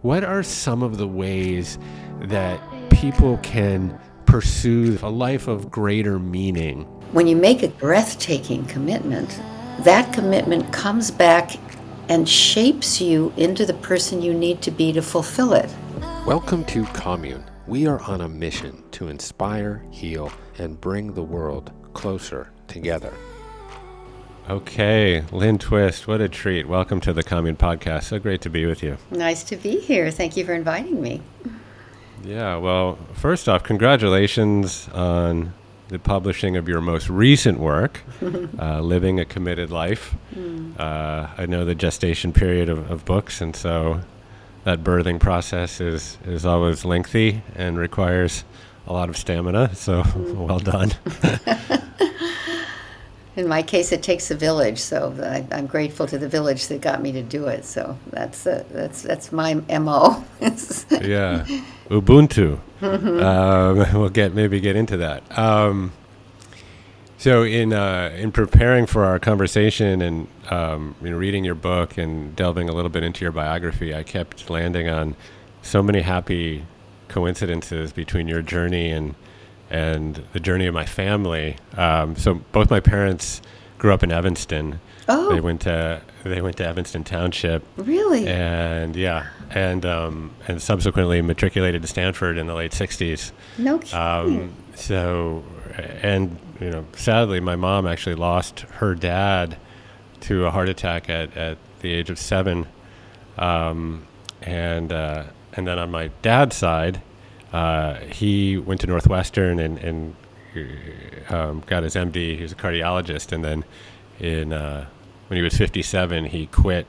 what are some of the ways that people can pursue a life of greater meaning? When you make a breathtaking commitment, that commitment comes back and shapes you into the person you need to be to fulfill it. Welcome to Commune. We are on a mission to inspire, heal, and bring the world closer together. Okay, Lynne Twist, what a treat. Welcome to the Commune podcast. So great to be with you. Nice to be here. Thank you for inviting me. Yeah, well, first off, congratulations on the publishing of your most recent work, Living a Committed Life. I know the gestation period of books, and so that birthing process is always lengthy and requires a lot of stamina, so well done. In my case, it takes a village, so I'm grateful to the village that got me to do it. So that's my MO. Yeah, Ubuntu. We'll maybe get into that. So in preparing for our conversation and reading your book and delving a little bit into your biography, I kept landing on so many happy coincidences between your journey and the journey of my family. So both my parents grew up in Evanston. Oh. They went to Evanston Township. Really? And and subsequently matriculated to Stanford in the late 60s. No kidding. Sadly, my mom actually lost her dad to a heart attack at the age of 7. And then on my dad's side, he went to Northwestern and got his MD. He was a cardiologist, and then when he was 57, he quit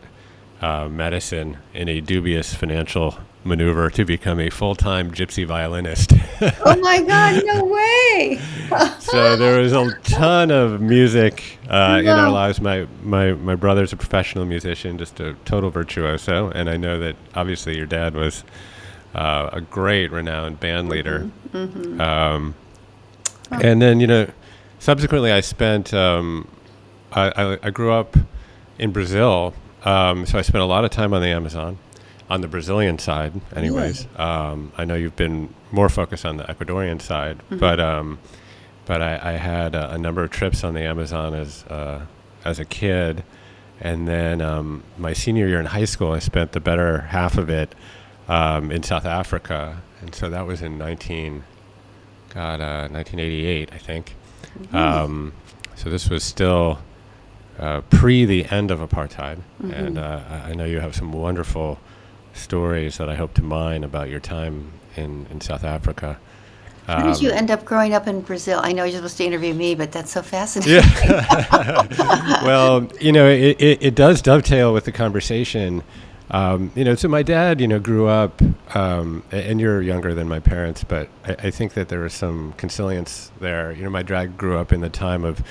medicine in a dubious financial maneuver to become a full-time gypsy violinist. Oh my God, no way! So there was a ton of music in our lives. My brother's a professional musician, just a total virtuoso, and I know that obviously your dad was a great, renowned band leader. And then, subsequently I spent, I grew up in Brazil, so I spent a lot of time on the Amazon, on the Brazilian side anyways. Really? I know you've been more focused on the Ecuadorian side, but I had a number of trips on the Amazon as a kid. And then my senior year in high school, I spent the better half of it in South Africa, and so that was in 1988, I think. So this was still pre the end of apartheid, and I know you have some wonderful stories that I hope to mine about your time in South Africa. How did you end up growing up in Brazil? I know you're supposed to interview me, but that's so fascinating. Yeah. Well, it does dovetail with the conversation. So my dad, grew up, and you're younger than my parents, but I think that there was some consilience there. My dad grew up in the time of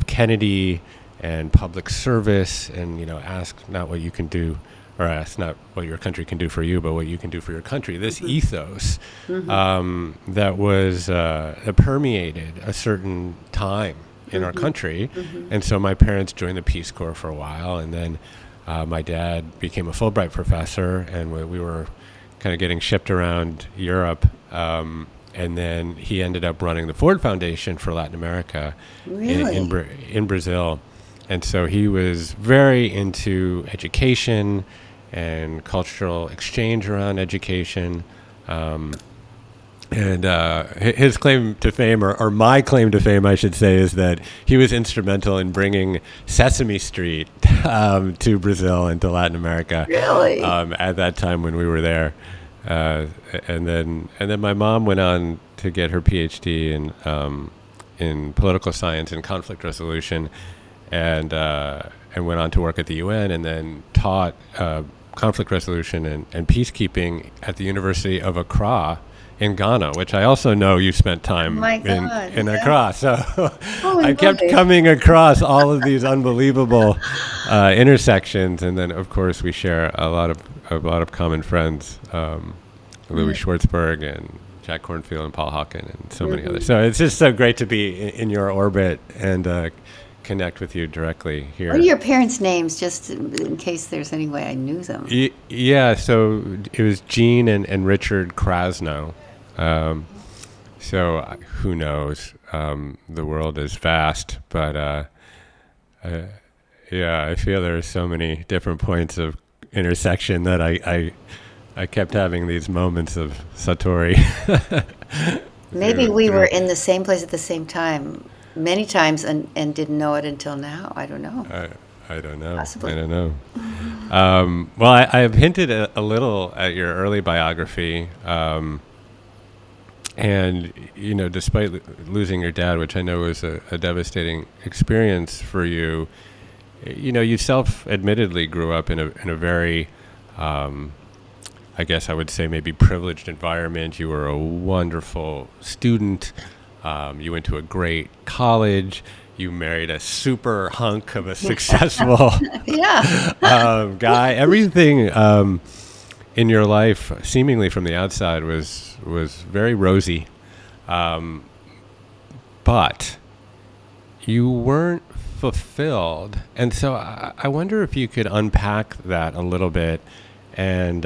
Kennedy and public service, and, ask not what you can do, or ask not what your country can do for you, but what you can do for your country. This ethos that was that permeated a certain time in our country. And so my parents joined the Peace Corps for a while, and then my dad became a Fulbright professor, and we were kind of getting shipped around Europe. And then he ended up running the Ford Foundation for Latin America. Really? in Brazil. And so he was very into education and cultural exchange around education. And his claim to fame, or my claim to fame, I should say, is that he was instrumental in bringing Sesame Street to Brazil and to Latin America. Really? At that time when we were there, and then my mom went on to get her PhD in political science and conflict resolution, and went on to work at the UN, and then taught conflict resolution and peacekeeping at the University of Accra in Ghana, which I also know you spent time in Accra. So I kept coming across all of these unbelievable intersections, and then of course we share a lot of common friends, Louis Schwartzberg and Jack Kornfield and Paul Hawken and so many others. So it's just so great to be in your orbit and connect with you directly here. What are your parents' names, just in case there's any way I knew them? Yeah, so it was Jean and Richard Krasno. Who knows? The world is vast, but yeah, I feel there are so many different points of intersection that I kept having these moments of Satori. Maybe we were in the same place at the same time many times and didn't know it until now. I don't know. I don't know. Possibly. I don't know. Well, I have hinted a little at your early biography. And, despite losing your dad, which I know was a devastating experience for you, you self-admittedly grew up in a very, I guess I would say maybe privileged environment. You were a wonderful student. You went to a great college. You married a super hunk of a successful guy. Everything in your life, seemingly from the outside, was very rosy. But you weren't fulfilled. And so I wonder if you could unpack that a little bit. And,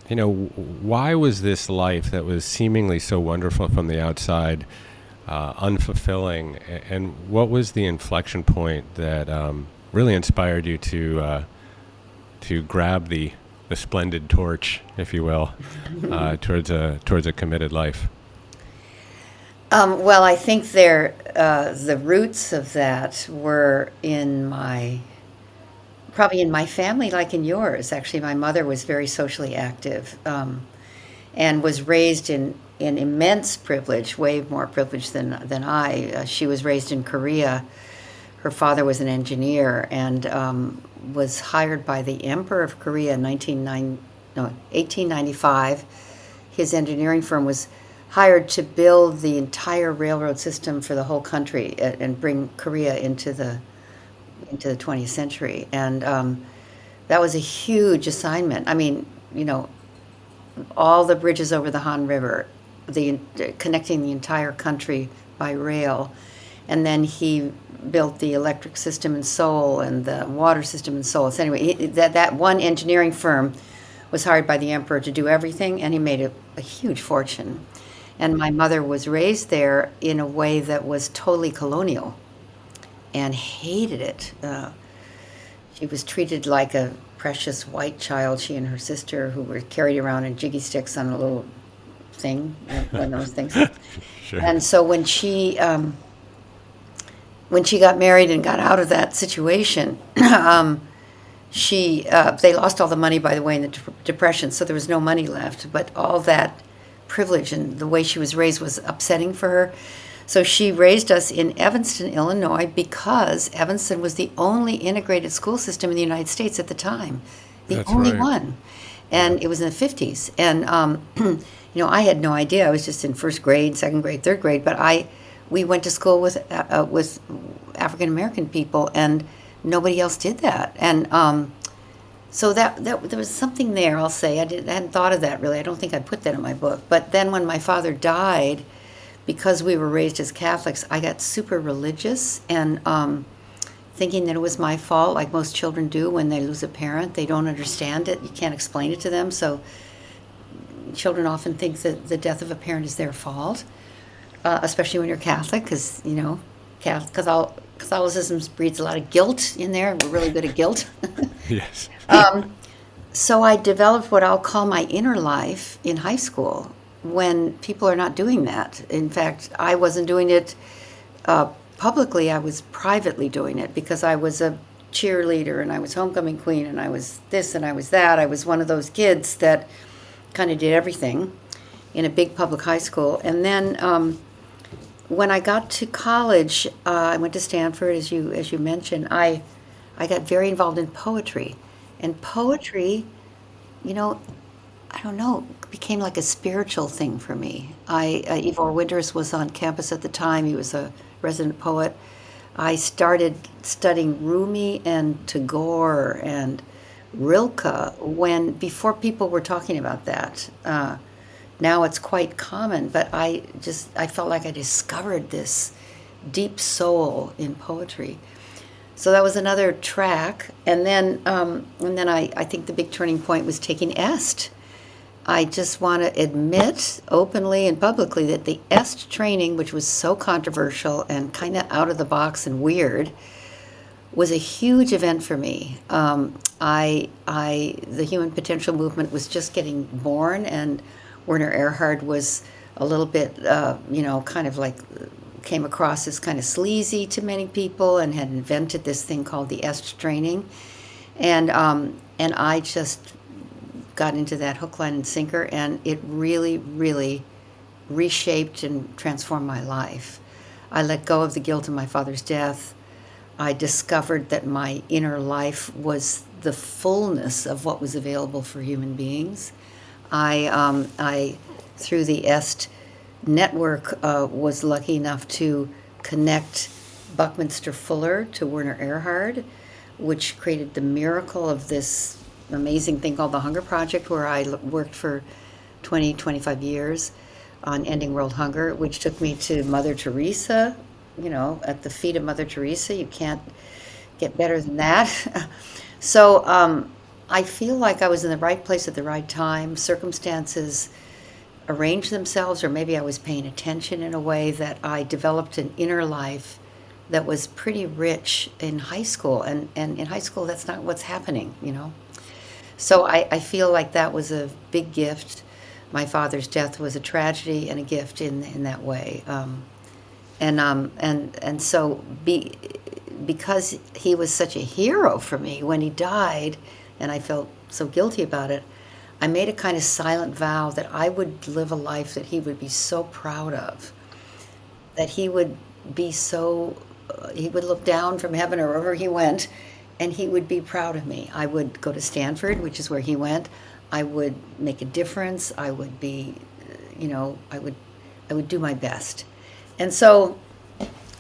why was this life that was seemingly so wonderful from the outside unfulfilling? And what was the inflection point that really inspired you to grab the splendid torch, if you will, towards a committed life? Well, I think the roots of that were probably in my family, like in yours. Actually, my mother was very socially active and was raised in immense privilege, way more privilege than I. She was raised in Korea. Her father was an engineer and was hired by the Emperor of Korea in 1895. His engineering firm was hired to build the entire railroad system for the whole country and bring Korea into the 20th century. And that was a huge assignment. I mean, all the bridges over the Han River, connecting the entire country by rail. And then he built the electric system in Seoul and the water system in Seoul. So anyway, that one engineering firm was hired by the emperor to do everything, and he made a huge fortune. And my mother was raised there in a way that was totally colonial and hated it. She was treated like a precious white child, she and her sister, who were carried around in jiggy sticks on a little thing, one of those things. Sure. And so when she got married and got out of that situation, they lost all the money, by the way, in the Depression, so there was no money left. But all that privilege and the way she was raised was upsetting for her. So she raised us in Evanston, Illinois, because Evanston was the only integrated school system in the United States at the time, the only one. And it was in the 50s. And, I had no idea. I was just in first grade, second grade, third grade. But we went to school with African-American people, and nobody else did that. And so that there was something there, I'll say. I hadn't thought of that, really. I don't think I put that in my book. But then when my father died, because we were raised as Catholics, I got super religious and thinking that it was my fault, like most children do when they lose a parent. They don't understand it. You can't explain it to them. So children often think that the death of a parent is their fault, especially when you're Catholic, because, Catholicism breeds a lot of guilt in there. We're really good at guilt. Yes. So I developed what I'll call my inner life in high school, when people are not doing that. In fact, I wasn't doing it publicly. I was privately doing it because I was a cheerleader and I was homecoming queen and I was this and I was that. I was one of those kids that kind of did everything in a big public high school. And then when I got to college, I went to Stanford, as you mentioned. I got very involved in poetry. And poetry, I don't know, became like a spiritual thing for me. Ivor Winters was on campus at the time. He was a resident poet. I started studying Rumi and Tagore and Rilke before people were talking about that. Now it's quite common, but I felt like I discovered this deep soul in poetry. So that was another track. And then I think the big turning point was taking EST. I just want to admit openly and publicly that the EST training, which was so controversial and kind of out of the box and weird, was a huge event for me. The human potential movement was just getting born, and Werner Erhard was a little bit, kind of like came across as kind of sleazy to many people, and had invented this thing called the EST training, and I just got into that hook, line, and sinker, and it really, really reshaped and transformed my life. I let go of the guilt of my father's death. I discovered that my inner life was the fullness of what was available for human beings. I through the EST network, was lucky enough to connect Buckminster Fuller to Werner Erhard, which created the miracle of this amazing thing called the Hunger Project, where I worked for 25 years on ending world hunger, which took me to Mother Teresa, at the feet of Mother Teresa. You can't get better than that. So I feel like I was in the right place at the right time. Circumstances arranged themselves, or maybe I was paying attention in a way that I developed an inner life that was pretty rich in high school. And in high school, that's not what's happening. So I feel like that was a big gift. My father's death was a tragedy and a gift in that way. So because he was such a hero for me when he died, and I felt so guilty about it, I made a kind of silent vow that I would live a life that he would be so proud of, that he would be he would look down from heaven or wherever he went, and he would be proud of me. I would go to Stanford, which is where he went. I would make a difference. I would be, I would do my best. And so,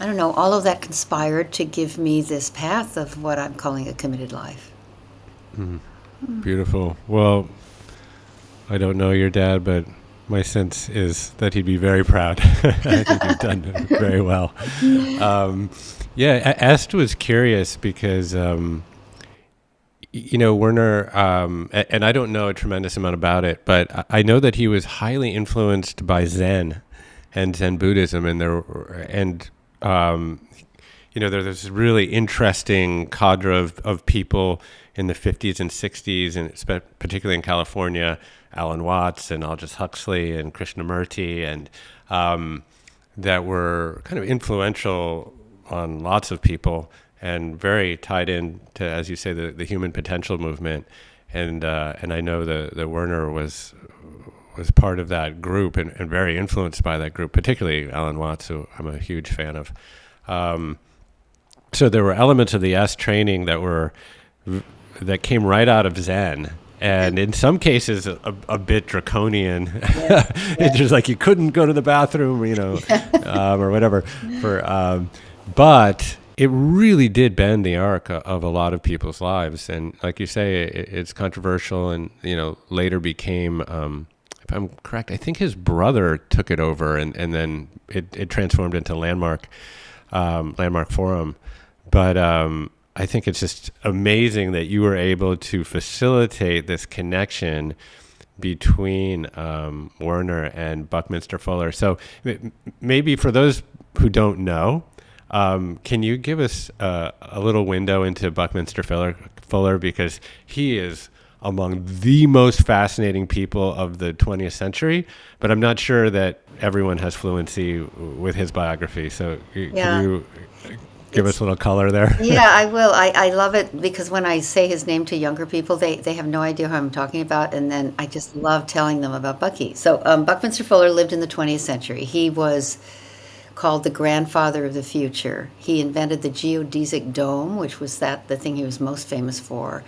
I don't know, all of that conspired to give me this path of what I'm calling a committed life. Beautiful. Well, I don't know your dad, but my sense is that he'd be very proud. I think you've done very well. EST was curious because, Werner, and I don't know a tremendous amount about it, but I know that he was highly influenced by Zen and Zen Buddhism, there's this really interesting cadre of people in the 50s and 60s, and particularly in California, Alan Watts and Aldous Huxley and Krishnamurti, and that were kind of influential on lots of people and very tied in to, as you say, the human potential movement. And I know that Werner was part of that group and very influenced by that group, particularly Alan Watts, who I'm a huge fan of. So there were elements of the EST training that came right out of Zen, and in some cases a bit draconian. Yeah. It's just like you couldn't go to the bathroom, or whatever. But it really did bend the arc of a lot of people's lives, and like you say, it's controversial, and later became. If I'm correct, I think his brother took it over, and then it transformed into Landmark Forum. But I think it's just amazing that you were able to facilitate this connection between Werner and Buckminster Fuller. So maybe for those who don't know, can you give us a little window into Buckminster Fuller, because he is among the most fascinating people of the 20th century, but I'm not sure that everyone has fluency with his biography. So can you give us a little color there? Yeah, I will. I love it because when I say his name to younger people, they have no idea who I'm talking about, and then I just love telling them about Bucky. So Buckminster Fuller lived in the 20th century. He was called the grandfather of the future. He invented the geodesic dome, which was the thing he was most famous for.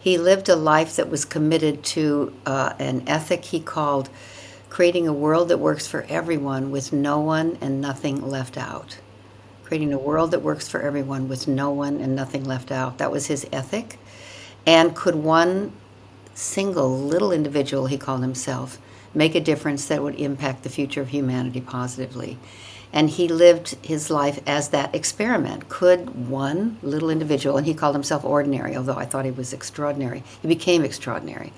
He lived a life that was committed to an ethic he called creating a world that works for everyone with no one and nothing left out. Creating a world that works for everyone with no one and nothing left out. That was his ethic. And could one single little individual, he called himself, make a difference that would impact the future of humanity positively? And he lived his life as that experiment. Could one little individual, and he called himself ordinary, although I thought he was extraordinary, he became extraordinary,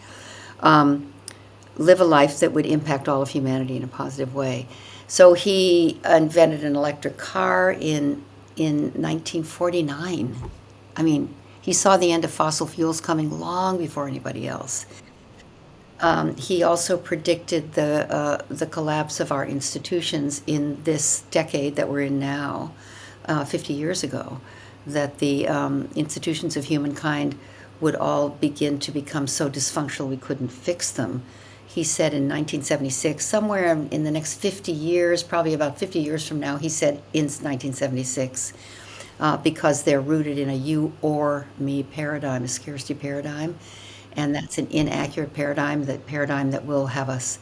live a life that would impact all of humanity in a positive way? So he invented an electric car in 1949. I mean, he saw the end of fossil fuels coming long before anybody else. He also predicted the collapse of our institutions in this decade that we're in now, 50 years ago, that the institutions of humankind would all begin to become so dysfunctional we couldn't fix them. He said in 1976, somewhere in the next 50 years, probably about 50 years from now, he said in 1976, because they're rooted in a you or me paradigm, a scarcity paradigm. And that's an inaccurate paradigm. The paradigm that will have us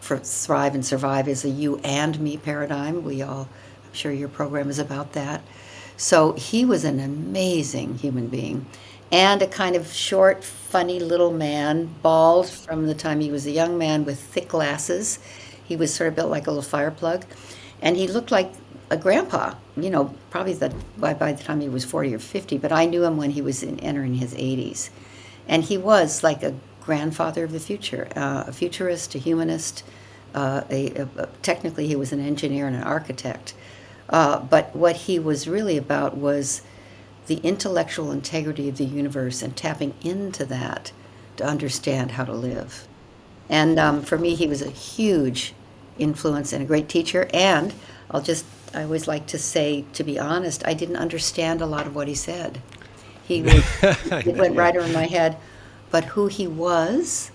thrive and survive is a you and me paradigm. I'm sure your program is about that. So he was an amazing human being, and a kind of short, funny little man, bald from the time he was a young man, with thick glasses. He was sort of built like a little fire plug, and he looked like a grandpa, probably by the time he was 40 or 50, but I knew him when he was entering his 80s. And he was like a grandfather of the future, a futurist, a humanist. Technically, he was an engineer and an architect. But what he was really about was the intellectual integrity of the universe and tapping into that to understand how to live. And for me, he was a huge influence and a great teacher. And I always like to say, to be honest, I didn't understand a lot of what he said. It went right over my head. But who he was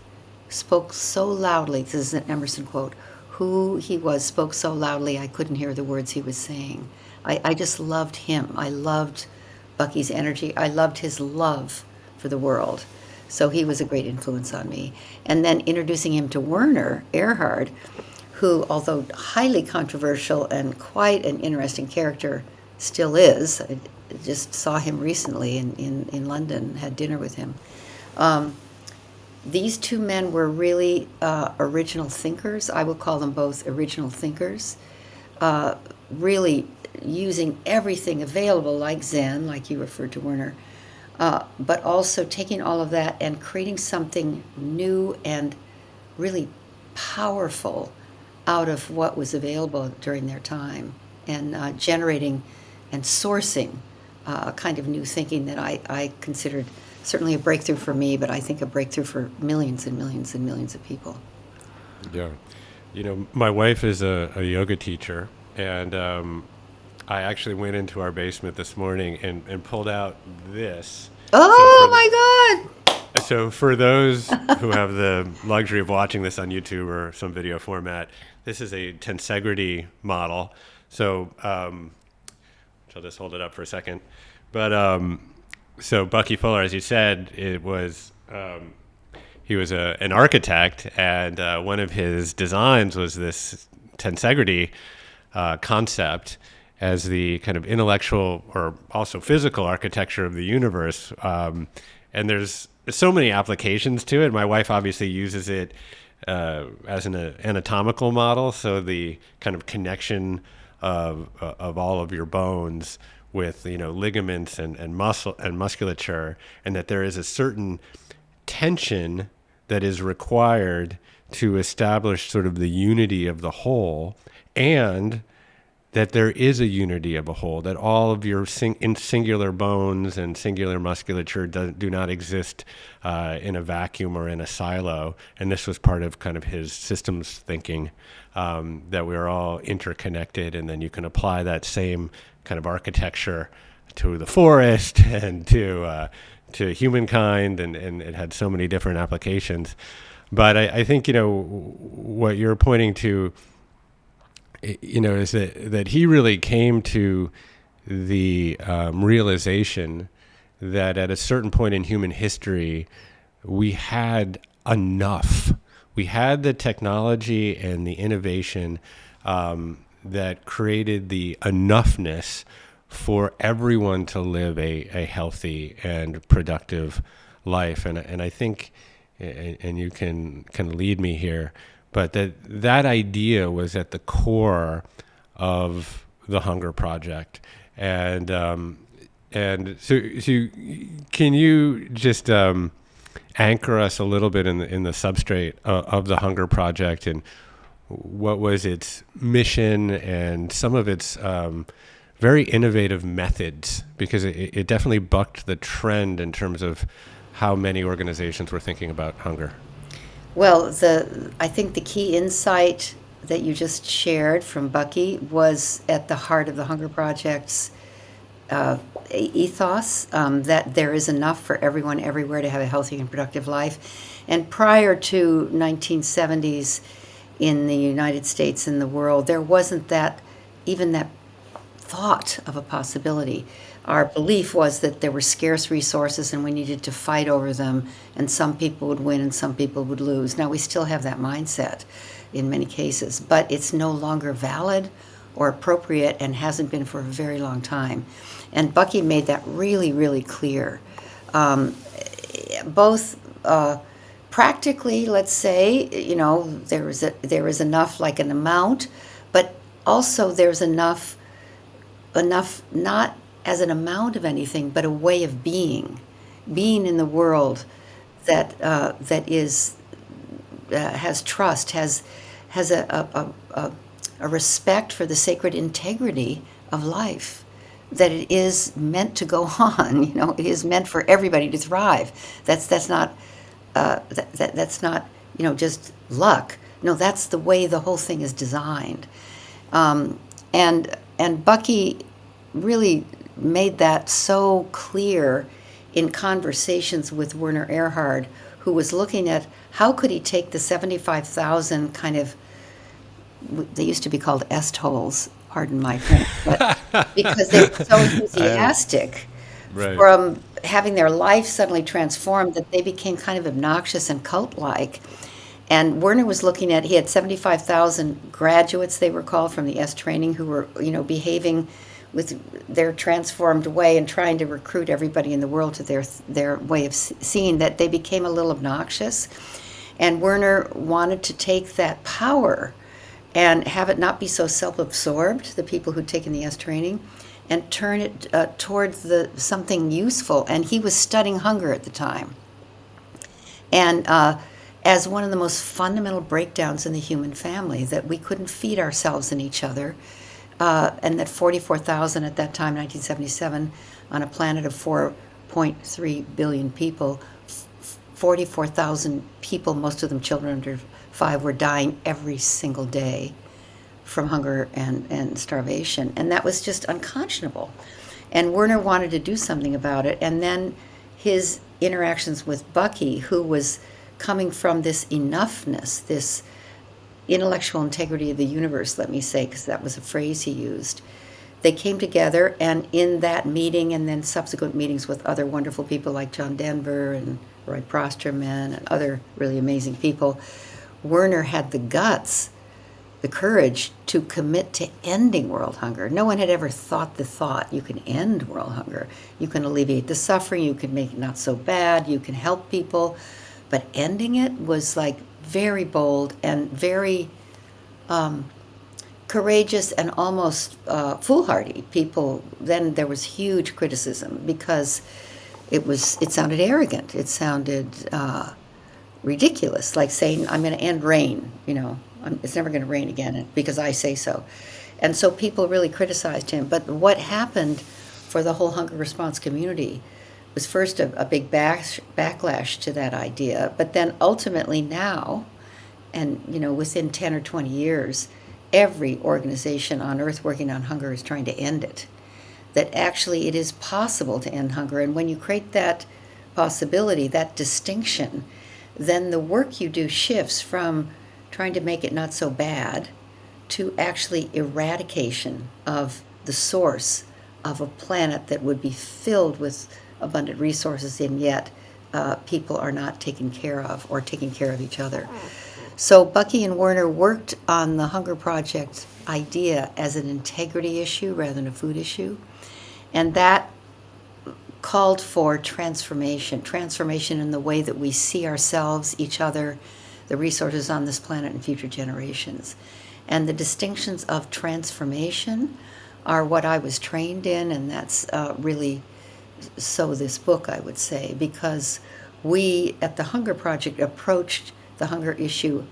spoke so loudly. This is an Emerson quote. Who he was spoke so loudly I couldn't hear the words he was saying. I just loved him. I loved Bucky's energy. I loved his love for the world. So he was a great influence on me. And then introducing him to Werner Erhard, who, although highly controversial and quite an interesting character, still is. I just saw him recently in London, had dinner with him. These two men were really original thinkers. I would call them both original thinkers, really using everything available, like Zen, like you referred to, Werner, but also taking all of that and creating something new and really powerful out of what was available during their time, and generating and sourcing a kind of new thinking that I considered certainly a breakthrough for me, but I think a breakthrough for millions and millions and millions of people. Yeah. My wife is a yoga teacher, and I actually went into our basement this morning and pulled out this. Oh, my God! So for those who have the luxury of watching this on YouTube or some video format, this is a tensegrity model. So I'll just hold it up for a second. But so Bucky Fuller, as you said, he was an architect, and one of his designs was this tensegrity concept as the kind of intellectual or also physical architecture of the universe. And there's so many applications to it. My wife obviously uses it as an anatomical model, so the kind of connection of all of your bones with ligaments and muscle and musculature, and that there is a certain tension that is required to establish sort of the unity of the whole, and that there is a unity of a whole, that all of your singular bones and singular musculature do not exist in a vacuum or in a silo. And this was part of kind of his systems thinking, that we're all interconnected, and then you can apply that same kind of architecture to the forest and to humankind, and it had so many different applications. But I think, what you're pointing to, is that he really came to the realization that at a certain point in human history, we had enough. We had the technology and the innovation that created the enoughness for everyone to live a healthy and productive life. And I think, and you can lead me here, but that idea was at the core of the Hunger Project. And so can you just anchor us a little bit in the substrate of the Hunger Project, and what was its mission and some of its very innovative methods, because it definitely bucked the trend in terms of how many organizations were thinking about hunger. Well, I think the key insight that you just shared from Bucky was at the heart of the Hunger Project's ethos, that there is enough for everyone everywhere to have a healthy and productive life. And prior to 1970s in the United States and the world, there wasn't even that thought of a possibility. Our belief was that there were scarce resources and we needed to fight over them, and some people would win and some people would lose. Now, we still have that mindset in many cases, but it's no longer valid or appropriate and hasn't been for a very long time. And Bucky made that really, really clear. Both practically, let's say, there is enough, like an amount, but also there's enough not as an amount of anything, but a way of being in the world that has trust, has a respect for the sacred integrity of life, that it is meant to go on. It is meant for everybody to thrive. That's not just luck. No, that's the way the whole thing is designed. And Bucky really made that so clear in conversations with Werner Erhard, who was looking at how could he take the 75,000 kind of, they used to be called est holes, pardon my French, but because they were so enthusiastic from having their life suddenly transformed that they became kind of obnoxious and cult-like. And Werner was looking at, he had 75,000 graduates, they were called, from the S training, who were, behaving with their transformed way and trying to recruit everybody in the world to their way of seeing, that they became a little obnoxious. And Werner wanted to take that power and have it not be so self-absorbed, the people who'd taken the S training, and turn it towards something useful. And he was studying hunger at the time. And as one of the most fundamental breakdowns in the human family, that we couldn't feed ourselves and each other, and that 44,000 at that time, 1977, on a planet of 4.3 billion people, 44,000 people, most of them children under 5, were dying every single day from hunger and starvation. And that was just unconscionable. And Werner wanted to do something about it. And then his interactions with Bucky, who was coming from this enoughness, this intellectual integrity of the universe, let me say, because that was a phrase he used. They came together, and in that meeting and then subsequent meetings with other wonderful people like John Denver and Roy Prosterman and other really amazing people, Werner had the guts, the courage to commit to ending world hunger. No one had ever thought the thought, you can end world hunger. You can alleviate the suffering, you can make it not so bad, you can help people. But ending it was like very bold and very courageous and almost foolhardy. People, then there was huge criticism because it sounded arrogant. It sounded ridiculous, like saying, I'm going to end rain, it's never going to rain again because I say so. And so people really criticized him. But what happened for the whole hunger response community was first a big backlash to that idea, but then ultimately now, and within 10 or 20 years, every organization on earth working on hunger is trying to end it. That actually it is possible to end hunger, and when you create that possibility, that distinction, then the work you do shifts from trying to make it not so bad to actually eradication of the source of a planet that would be filled with abundant resources, and yet people are not taken care of or taking care of each other. So Bucky and Werner worked on the Hunger Project idea as an integrity issue rather than a food issue, and that called for transformation in the way that we see ourselves, each other, the resources on this planet, and future generations. And the distinctions of transformation are what I was trained in, and that's really so this book, I would say, because we at the Hunger Project approached the hunger issue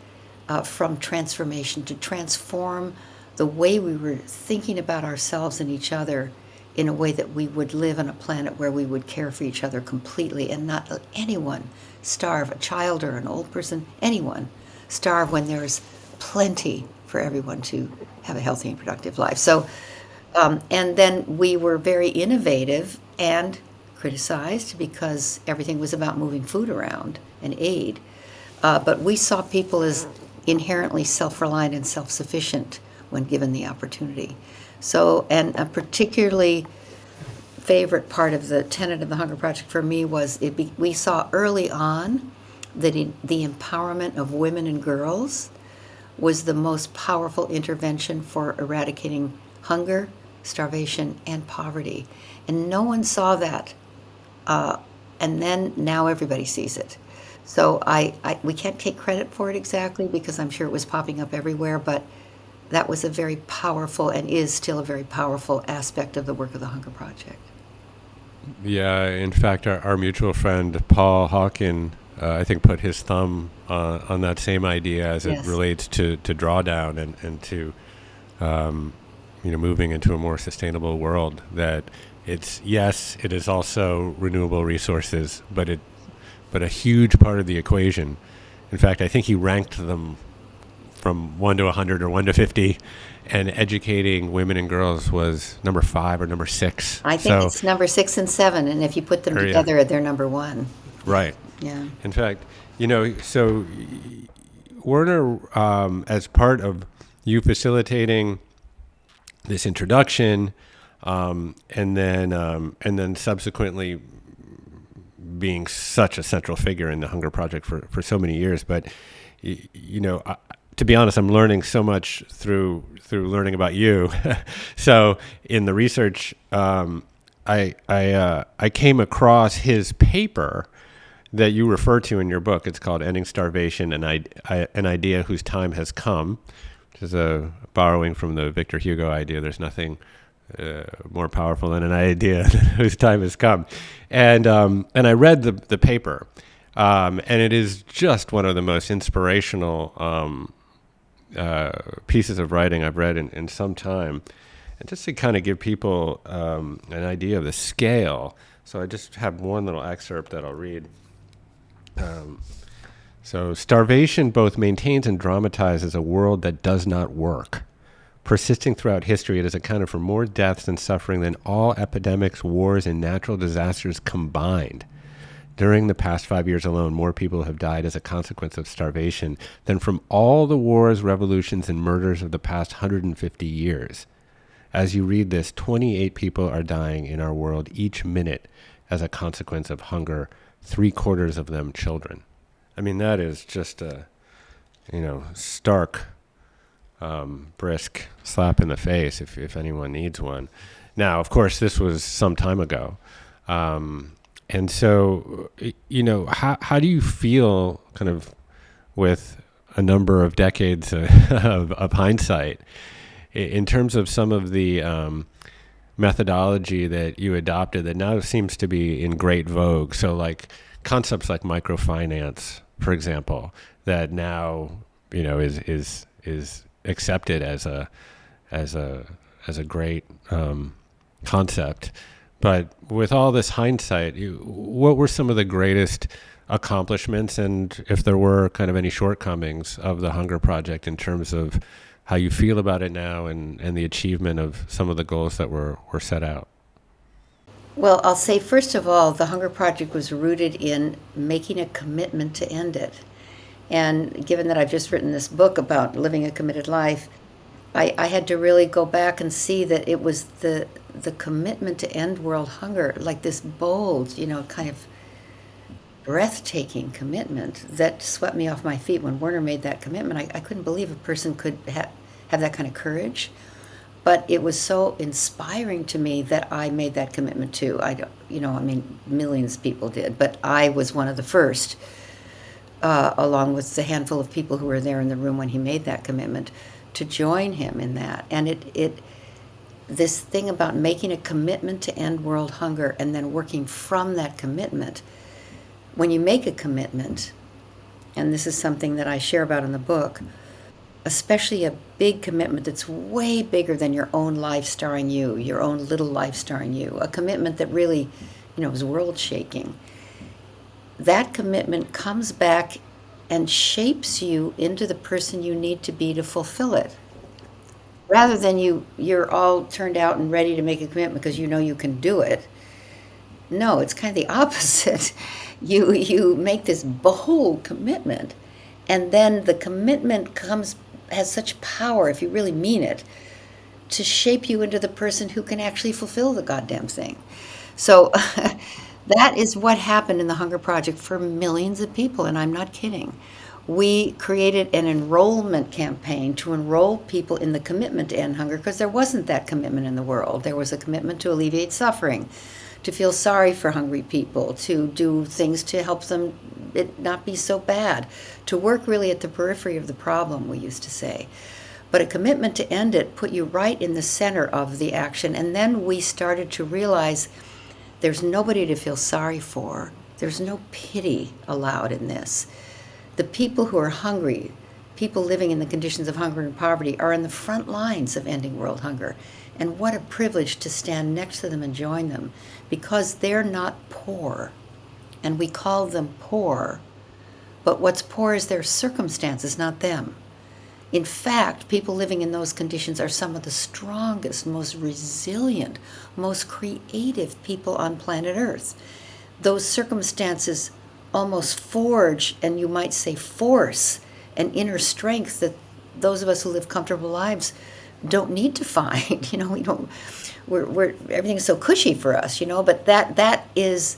from transformation, to transform the way we were thinking about ourselves and each other in a way that we would live on a planet where we would care for each other completely and not let anyone starve, a child or an old person, anyone starve, when there's plenty for everyone to have a healthy and productive life. So, and then we were very innovative and criticized because everything was about moving food around and aid. But we saw people as inherently self-reliant and self-sufficient when given the opportunity. So, and a particularly favorite part of the tenet of the Hunger Project for me was we saw early on that the empowerment of women and girls was the most powerful intervention for eradicating hunger, starvation, and poverty. And no one saw that. And then now everybody sees it. So we can't take credit for it exactly because I'm sure it was popping up everywhere, but that was a very powerful and is still a very powerful aspect of the work of the Hunger Project. Yeah, in fact, our mutual friend Paul Hawken, I think, put his thumb on that same idea as Yes. it relates to drawdown and to moving into a more sustainable world. That it is also renewable resources, but a huge part of the equation. In fact, I think he ranked them from 1 to 100 or 1 to 50, and educating women and girls was number 5 or number 6. I think it's number 6 and 7, and if you put them together, they're number 1. Right. Yeah. In fact, so Werner, as part of you facilitating this introduction, and then subsequently being such a central figure in the Hunger Project for so many years, but to be honest, I'm learning so much through learning about you. So in the research, I came across his paper that you refer to in your book. It's called "Ending Starvation: An Idea Whose Time Has Come," which is a borrowing from the Victor Hugo idea. There's nothing more powerful than an idea whose time has come. And I read the paper, and it is just one of the most inspirational pieces of writing I've read in some time. And just to kind of give people an idea of the scale, so I just have one little excerpt that I'll read. So, starvation both maintains and dramatizes a world that does not work. Persisting throughout history, it has accounted for more deaths and suffering than all epidemics, wars, and natural disasters combined. During the past 5 years alone, more people have died as a consequence of starvation than from all the wars, revolutions, and murders of the past 150 years. As you read this, 28 people are dying in our world each minute as a consequence of hunger, 3/4 of them children. I mean, that is just a, stark, brisk slap in the face if anyone needs one. Now, of course, this was some time ago. And so, how do you feel kind of with a number of decades of hindsight in terms of some of the methodology that you adopted that now seems to be in great vogue? So like concepts like microfinance, for example, that now, is accepted as a great concept. But with all this hindsight, what were some of the greatest accomplishments, and if there were kind of any shortcomings of the Hunger Project in terms of how you feel about it now and the achievement of some of the goals that were set out? Well, I'll say, first of all, the Hunger Project was rooted in making a commitment to end it. And given that I've just written this book about living a committed life, I had to really go back and see that it was the commitment to end world hunger, like this bold, kind of breathtaking commitment that swept me off my feet when Werner made that commitment. I couldn't believe a person could have that kind of courage. But it was so inspiring to me that I made that commitment too. Millions of people did, but I was one of the first, along with the handful of people who were there in the room when he made that commitment, to join him in that. And this thing about making a commitment to end world hunger and then working from that commitment. When you make a commitment, and this is something that I share about in the book, especially a big commitment that's way bigger than your own life starring you, your own little life starring you, a commitment that really, is world shaking. That commitment comes back and shapes you into the person you need to be to fulfill it. Rather than you're all turned out and ready to make a commitment because you can do it. No, it's kind of the opposite. You make this bold commitment, and then the commitment has such power, if you really mean it, to shape you into the person who can actually fulfill the goddamn thing. So that is what happened in the Hunger Project for millions of people, and I'm not kidding. We created an enrollment campaign to enroll people in the commitment to end hunger, because there wasn't that commitment in the world. There was a commitment to alleviate suffering, to feel sorry for hungry people, to do things to help them it not be so bad, to work really at the periphery of the problem, we used to say. But a commitment to end it put you right in the center of the action, and then we started to realize there's nobody to feel sorry for. There's no pity allowed in this. The people who are hungry, people living in the conditions of hunger and poverty, are in the front lines of ending world hunger. And what a privilege to stand next to them and join them, because they're not poor. And we call them poor, but what's poor is their circumstances, not them. In fact, people living in those conditions are some of the strongest, most resilient, most creative people on planet Earth. Those circumstances almost forge, and you might say force, an inner strength that those of us who live comfortable lives don't need to find. We're everything's so cushy for us, but that is,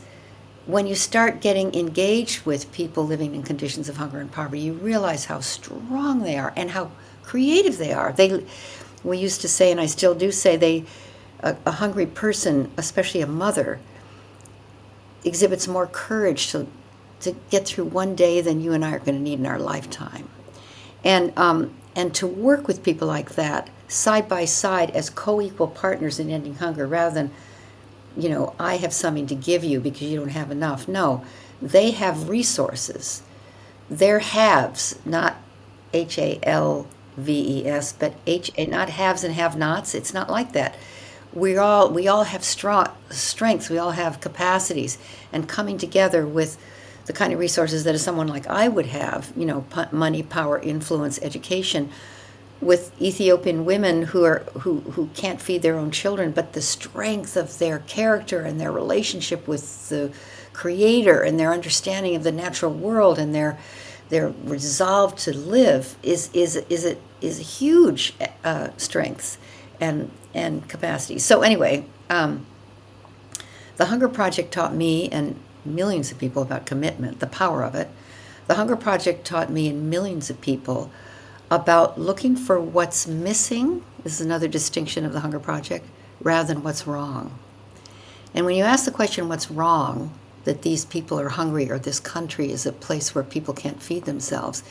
when you start getting engaged with people living in conditions of hunger and poverty, you realize how strong they are and how creative they are. We used to say, and I still do say, a hungry person, especially a mother, exhibits more courage to get through one day than you and I are going to need in our lifetime. And to work with people like that side by side as co-equal partners in ending hunger, rather than, I have something to give you because you don't have enough. No, they have resources. They're haves, not HALVES, but not haves and have-nots. It's not like that. We all have strengths. We all have capacities, and coming together with the kind of resources that someone like I would have, money, power, influence, education, with Ethiopian women who can't feed their own children, but the strength of their character and their relationship with the Creator and their understanding of the natural world and their resolve to live is a huge strength and capacity. So anyway, the Hunger Project taught me and millions of people about commitment, the power of it. The Hunger Project taught me and millions of people about looking for what's missing. This is another distinction of the Hunger Project, rather than what's wrong. And when you ask the question, what's wrong, that these people are hungry or this country is a place where people can't feed themselves,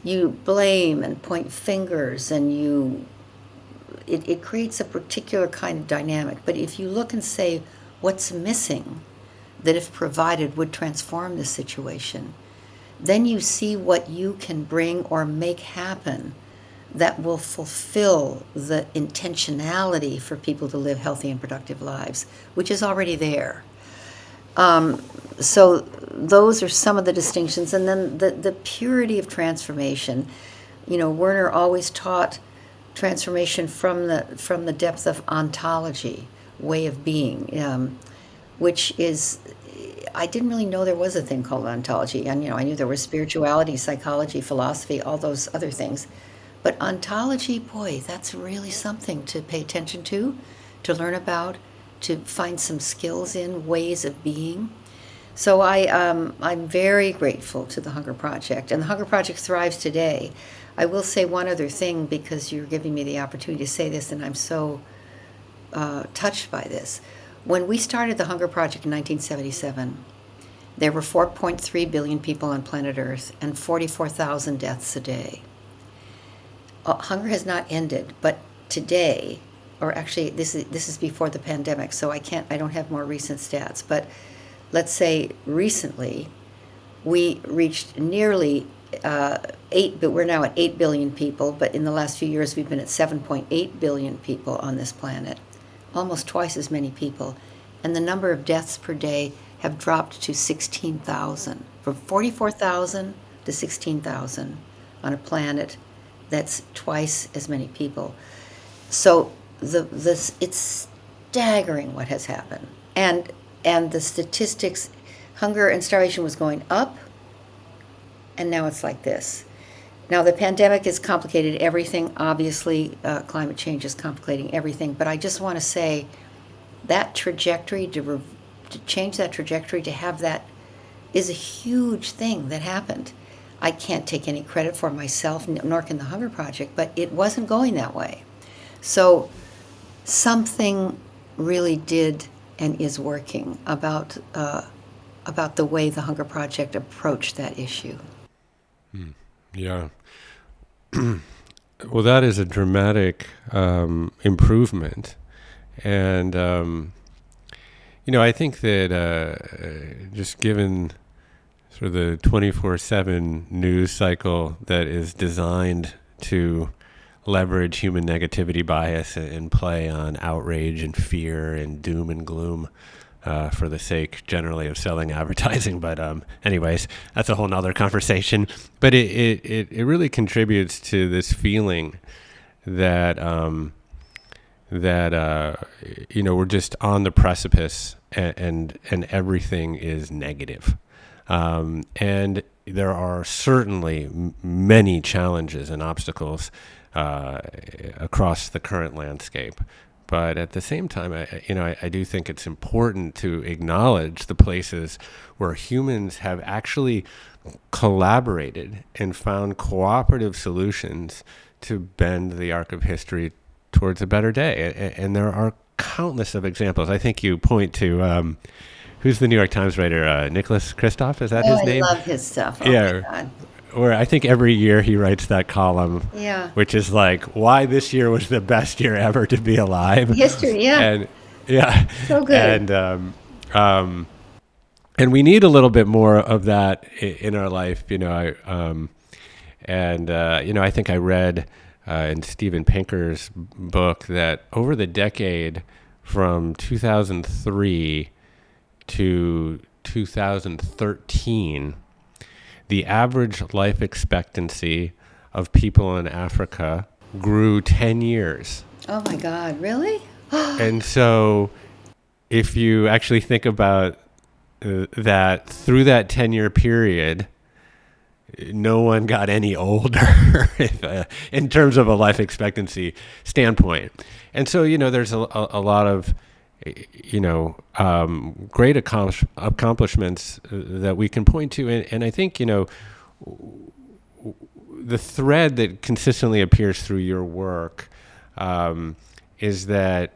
you blame and point fingers, and it creates a particular kind of dynamic. But if you look and say, what's missing that if provided would transform the situation, then you see what you can bring or make happen that will fulfill the intentionality for people to live healthy and productive lives, which is already there. So those are some of the distinctions. And then the purity of transformation. Werner always taught transformation from the depth of ontology, way of being, which is, I didn't really know there was a thing called ontology. And, I knew there was spirituality, psychology, philosophy, all those other things. But ontology, boy, that's really something to pay attention to learn about, to find some skills in, ways of being. So I'm very grateful to the Hunger Project. And the Hunger Project thrives today. I will say one other thing, because you're giving me the opportunity to say this, and I'm so touched by this. When we started the Hunger Project in 1977, there were 4.3 billion people on planet Earth and 44,000 deaths a day. hunger has not ended, but today, or actually this is before the pandemic, so I don't have more recent stats, but let's say recently we reached nearly 8, but we're now at 8 billion people, but in the last few years we've been at 7.8 billion people on this planet, almost twice as many people, and the number of deaths per day have dropped to 16,000, from 44,000 to 16,000 on a planet that's twice as many people. So it's staggering what has happened, and the statistics, hunger and starvation was going up, and now it's like this. Now the pandemic has complicated everything. Obviously, climate change is complicating everything. But I just want to say that trajectory to change that trajectory, to have that, is a huge thing that happened. I can't take any credit for myself, nor can the Hunger Project, but it wasn't going that way. So something really did and is working about the way the Hunger Project approached that issue. Yeah. Well, that is a dramatic improvement. And, I think that just given sort of the 24/7 news cycle that is designed to leverage human negativity bias and play on outrage and fear and doom and gloom for the sake generally of selling advertising. But anyways, that's a whole nother conversation. But it really contributes to this feeling that we're just on the precipice and everything is negative. And there are certainly many challenges and obstacles across the current landscape. But at the same time, I do think it's important to acknowledge the places where humans have actually collaborated and found cooperative solutions to bend the arc of history towards a better day. And there are countless of examples. I think you point to, who's the New York Times writer? Nicholas Kristof, is that his name? I love his stuff. Oh yeah. My God. Or I think every year he writes that column, which is like, why this year was the best year ever to be alive. History, yeah. And yeah. So good. And we need a little bit more of that in our life, I think I read in Steven Pinker's book that over the decade from 2003 to 2013, the average life expectancy of people in Africa grew 10 years. Oh my God, really? And so if you actually think about that through that 10-year period, no one got any older in terms of a life expectancy standpoint. And so, there's a lot of, great accomplishments that we can point to. And I think, the thread that consistently appears through your work is that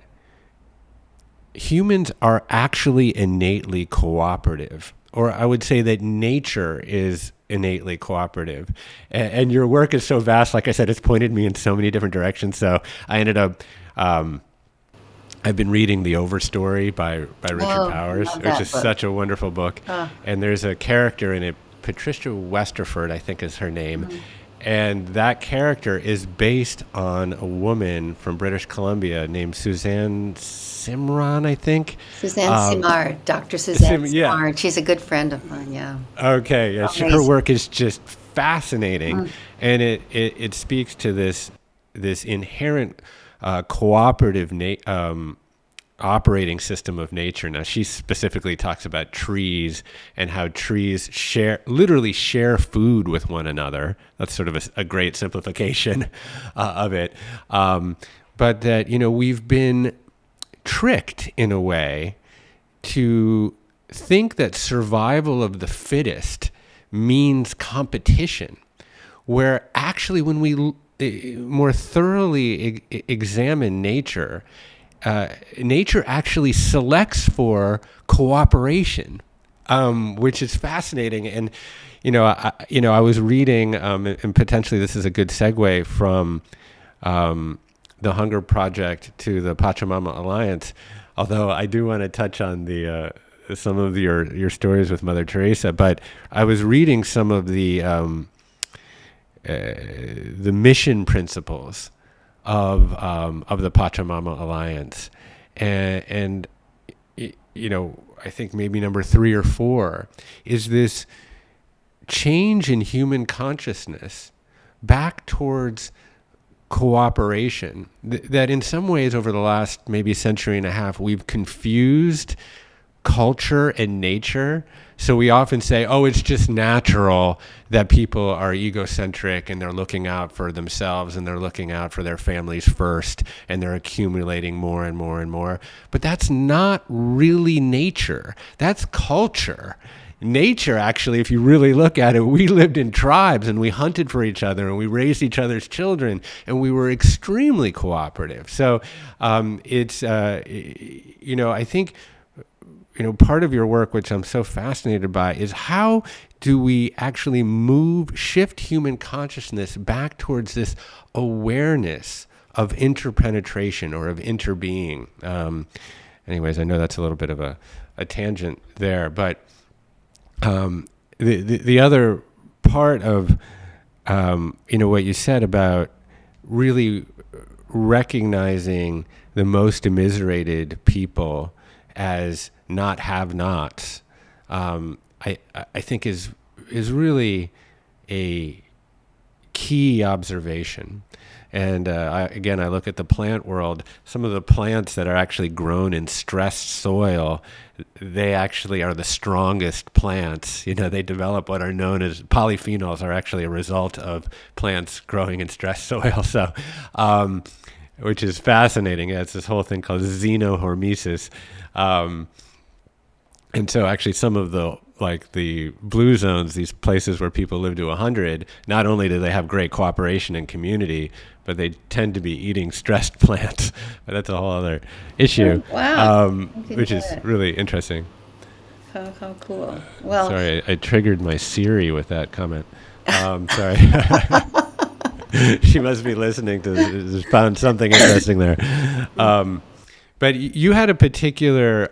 humans are actually innately cooperative, or I would say that nature is innately cooperative. And your work is so vast, like I said, it's pointed me in so many different directions. So I ended up, I've been reading The Overstory by Richard Powers, which is such a wonderful book. And there's a character in it, Patricia Westerford, I think is her name. Mm-hmm. And that character is based on a woman from British Columbia named Suzanne Simard, I think. Suzanne Simard, Dr. Suzanne Simard. She's a good friend of mine, yeah. Okay, yeah, her work is just fascinating. And it speaks to this inherent cooperative operating system of nature. Now, she specifically talks about trees and how trees literally share food with one another. That's sort of a great simplification of it. But that, we've been tricked in a way to think that survival of the fittest means competition, where actually when we more thoroughly examine nature, nature actually selects for cooperation. which is fascinating. And I was reading, and potentially this is a good segue from the Hunger Project to the Pachamama Alliance. Although I do want to touch on some of your stories with Mother Teresa, but I was reading some of the mission principles of the Pachamama Alliance, and I think maybe number 3 or 4 is this change in human consciousness back towards cooperation, that in some ways over the last maybe century and a half, we've confused culture and nature. So we often say, oh, it's just natural that people are egocentric and they're looking out for themselves and they're looking out for their families first and they're accumulating more and more and more. But that's not really nature. That's culture. Nature, actually, if you really look at it, we lived in tribes and we hunted for each other and we raised each other's children and we were extremely cooperative. So it's, I think, part of your work, which I'm so fascinated by, is how do we actually shift human consciousness back towards this awareness of interpenetration or of interbeing. Anyways, I know that's a little bit of a tangent there, but the other part of what you said about really recognizing the most immiserated people as not have-nots, I think is really a key observation. And I look at the plant world. Some of the plants that are actually grown in stressed soil, they actually are the strongest plants. They develop what are known as polyphenols, are actually a result of plants growing in stressed soil. So, which is fascinating. Yeah, it's this whole thing called xenohormesis. And so actually some of the blue zones, these places where people live to 100, not only do they have great cooperation and community, but they tend to be eating stressed plants. But that's a whole other issue. Oh, wow. Which is really interesting. How cool. Well, sorry, I triggered my Siri with that comment. Sorry. She must be listening to this, found something interesting there. But you had a particular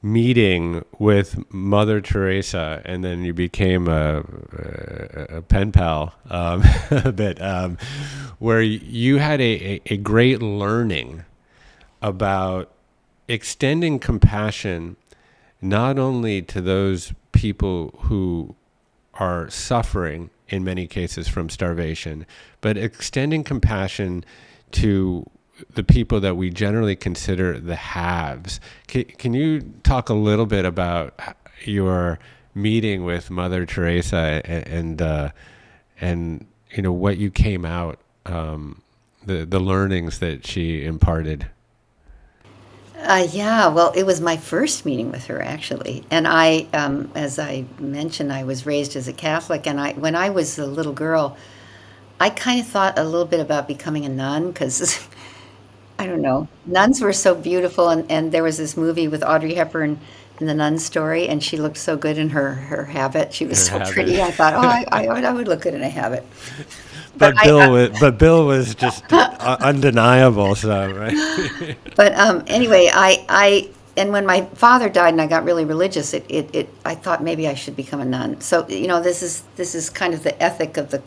meeting with Mother Teresa, and then you became a pen pal a bit, where you had a great learning about extending compassion not only to those people who are suffering, in many cases from starvation, but extending compassion to the people that we generally consider the haves. Can you talk a little bit about your meeting with Mother Teresa and what you came out, the learnings that she imparted? Well, it was my first meeting with her, actually. And I, as I mentioned, I was raised as a Catholic, and when I was a little girl, I kind of thought a little bit about becoming a nun, because I don't know. Nuns were so beautiful, and there was this movie with Audrey Hepburn in the nun story, and she looked so good in her habit. She was so pretty. I thought, I would look good in a habit. But Bill was just undeniable. So right. But anyway, and when my father died and I got really religious, I thought maybe I should become a nun. So this is kind of the ethic of the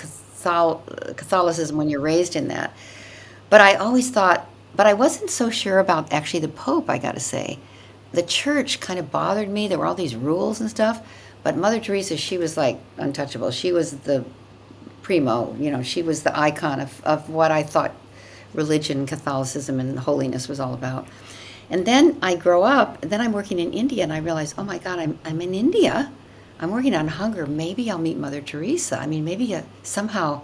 Catholicism when you're raised in that. But I always thought. But I wasn't so sure about actually the Pope, I got to say. The church kind of bothered me. There were all these rules and stuff. But Mother Teresa, she was like untouchable. She was the primo, she was the icon of what I thought religion, Catholicism, and holiness was all about. And then I grow up, and then I'm working in India, and I realize, oh my God, I'm in India. I'm working on hunger. Maybe I'll meet Mother Teresa. I mean, maybe somehow...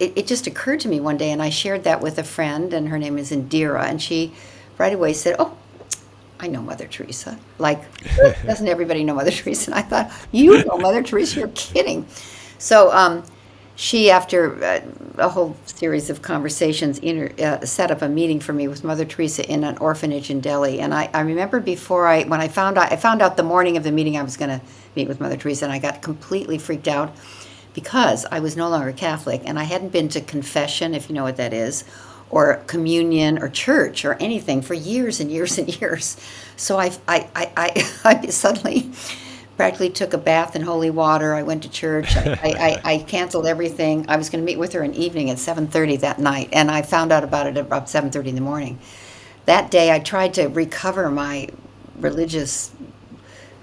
It just occurred to me one day, and I shared that with a friend, and her name is Indira, and she right away said, oh, I know Mother Teresa. Like, doesn't everybody know Mother Teresa? And I thought, you know Mother Teresa? You're kidding. So she, after a whole series of conversations, set up a meeting for me with Mother Teresa in an orphanage in Delhi. And I remember when I found out the morning of the meeting I was going to meet with Mother Teresa, and I got completely freaked out because I was no longer Catholic and I hadn't been to confession, if you know what that is, or communion or church or anything for years and years and years. So I suddenly practically took a bath in holy water. I went to church. I canceled everything. I was going to meet with her in the evening at 7:30 that night, and I found out about it at about 7:30 in the morning. That day, I tried to recover my religious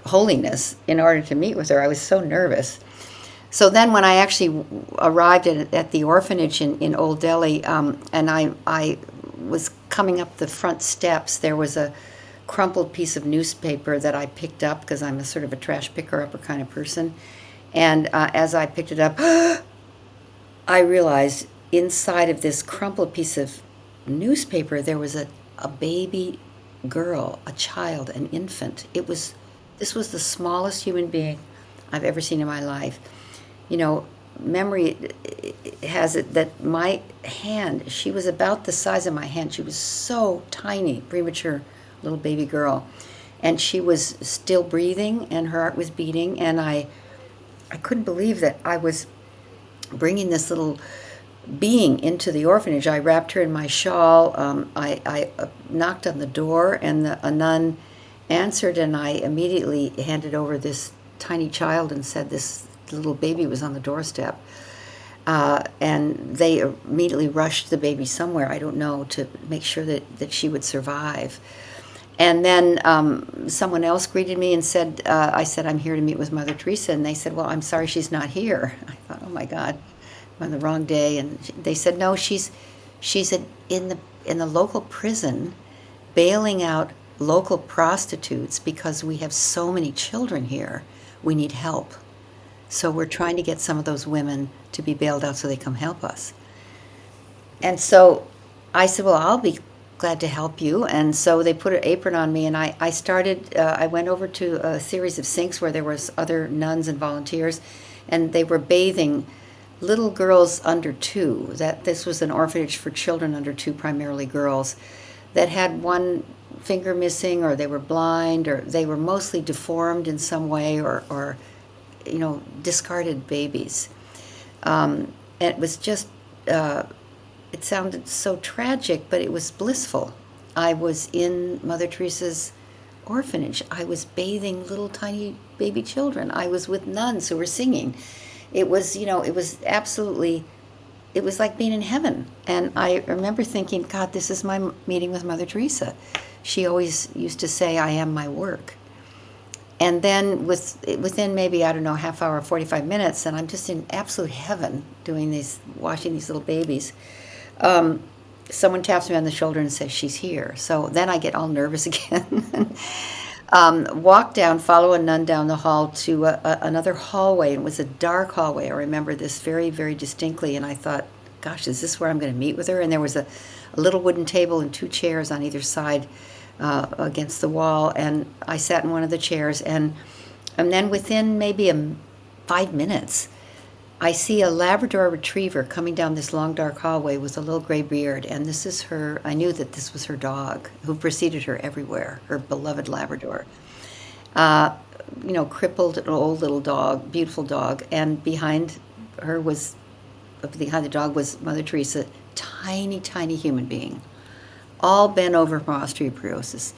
holiness in order to meet with her. I was so nervous. So then when I actually arrived at the orphanage in Old Delhi, and I was coming up the front steps, there was a crumpled piece of newspaper that I picked up because I'm a sort of a trash picker-upper kind of person. And as I picked it up, I realized inside of this crumpled piece of newspaper there was a baby girl, a child, an infant. This was the smallest human being I've ever seen in my life. You know, memory has it that my hand, she was about the size of my hand. She was so tiny, premature little baby girl. And she was still breathing and her heart was beating. And I couldn't believe that I was bringing this little being into the orphanage. I wrapped her in my shawl. I knocked on the door and a nun answered, and I immediately handed over this tiny child and said this little baby was on the doorstep. And they immediately rushed the baby somewhere, I don't know, to make sure that she would survive. And then someone else greeted me and said, I said, I'm here to meet with Mother Teresa. And they said, well, I'm sorry she's not here. I thought, oh my God, I'm on the wrong day. And they said, no, she's in the local prison bailing out local prostitutes because we have so many children here. We need help. So we're trying to get some of those women to be bailed out so they come help us. And so I said, well, I'll be glad to help you. And so they put an apron on me, and I started, I went over to a series of sinks where there was other nuns and volunteers, and they were bathing little girls under 2. This was an orphanage for children under 2, primarily girls, that had one finger missing, or they were blind, or they were mostly deformed in some way, or you know, discarded babies. And it was just, it sounded so tragic, but it was blissful. I was in Mother Teresa's orphanage. I was bathing little tiny baby children. I was with nuns who were singing. It was, you know, it was absolutely, it was like being in heaven. And I remember thinking, God, this is my meeting with Mother Teresa. She always used to say, I am my work. And then within maybe, I don't know, half hour, 45 minutes, and I'm just in absolute heaven washing these little babies. Someone taps me on the shoulder and says, she's here. So then I get all nervous again. Walk down, follow a nun down the hall to another hallway. It was a dark hallway. I remember this very, very distinctly. And I thought, gosh, is this where I'm going to meet with her? And there was a little wooden table and 2 chairs on either side against the wall. And I sat in one of the chairs. And then within maybe 5 minutes, I see a Labrador retriever coming down this long, dark hallway with a little gray beard, and this is her. I knew that this was her dog, who preceded her everywhere, her beloved Labrador. You know, crippled, an old little dog, beautiful dog, and behind the dog was Mother Teresa, tiny, tiny human being, all bent over from osteoporosis,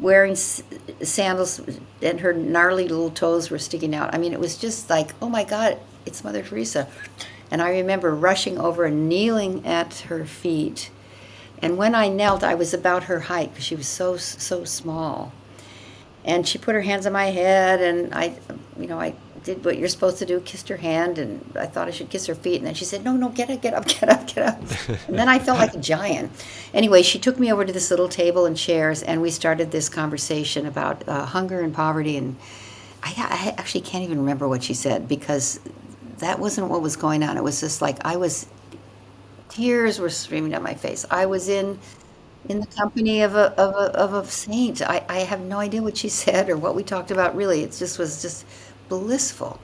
wearing sandals, and her gnarly little toes were sticking out. I mean, it was just like, oh my God, it's Mother Teresa. And I remember rushing over and kneeling at her feet. And when I knelt, I was about her height because she was so small. And she put her hands on my head, and I did what you're supposed to do, kissed her hand, and I thought I should kiss her feet. And then she said, no, get up. And then I felt like a giant. Anyway, she took me over to this little table and chairs, and we started this conversation about hunger and poverty. And I actually can't even remember what she said, because that wasn't what was going on. It was just like tears were streaming down my face. I was in the company of a saint. I have no idea what she said or what we talked about, really. It just was just blissful.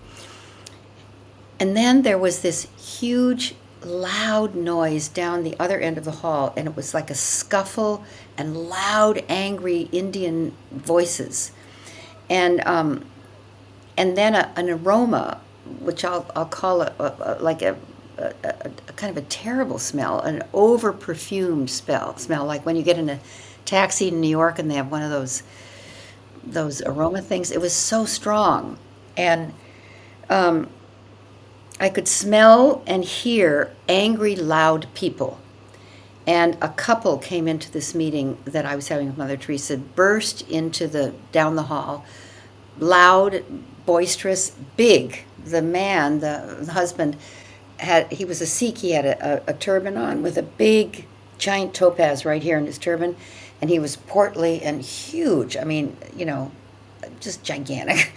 And then there was this huge, loud noise down the other end of the hall, and it was like a scuffle and loud, angry Indian voices. And then an aroma, which I'll call like a kind of a terrible smell, an over-perfumed smell, like when you get in a taxi in New York and they have one of those aroma things. It was so strong. And I could smell and hear angry, loud people. And a couple came into this meeting that I was having with Mother Teresa, burst down the hall, loud, boisterous, big. The man, the husband, he was a Sikh. He had a turban on with a big, giant topaz right here in his turban, and he was portly and huge. I mean, just gigantic,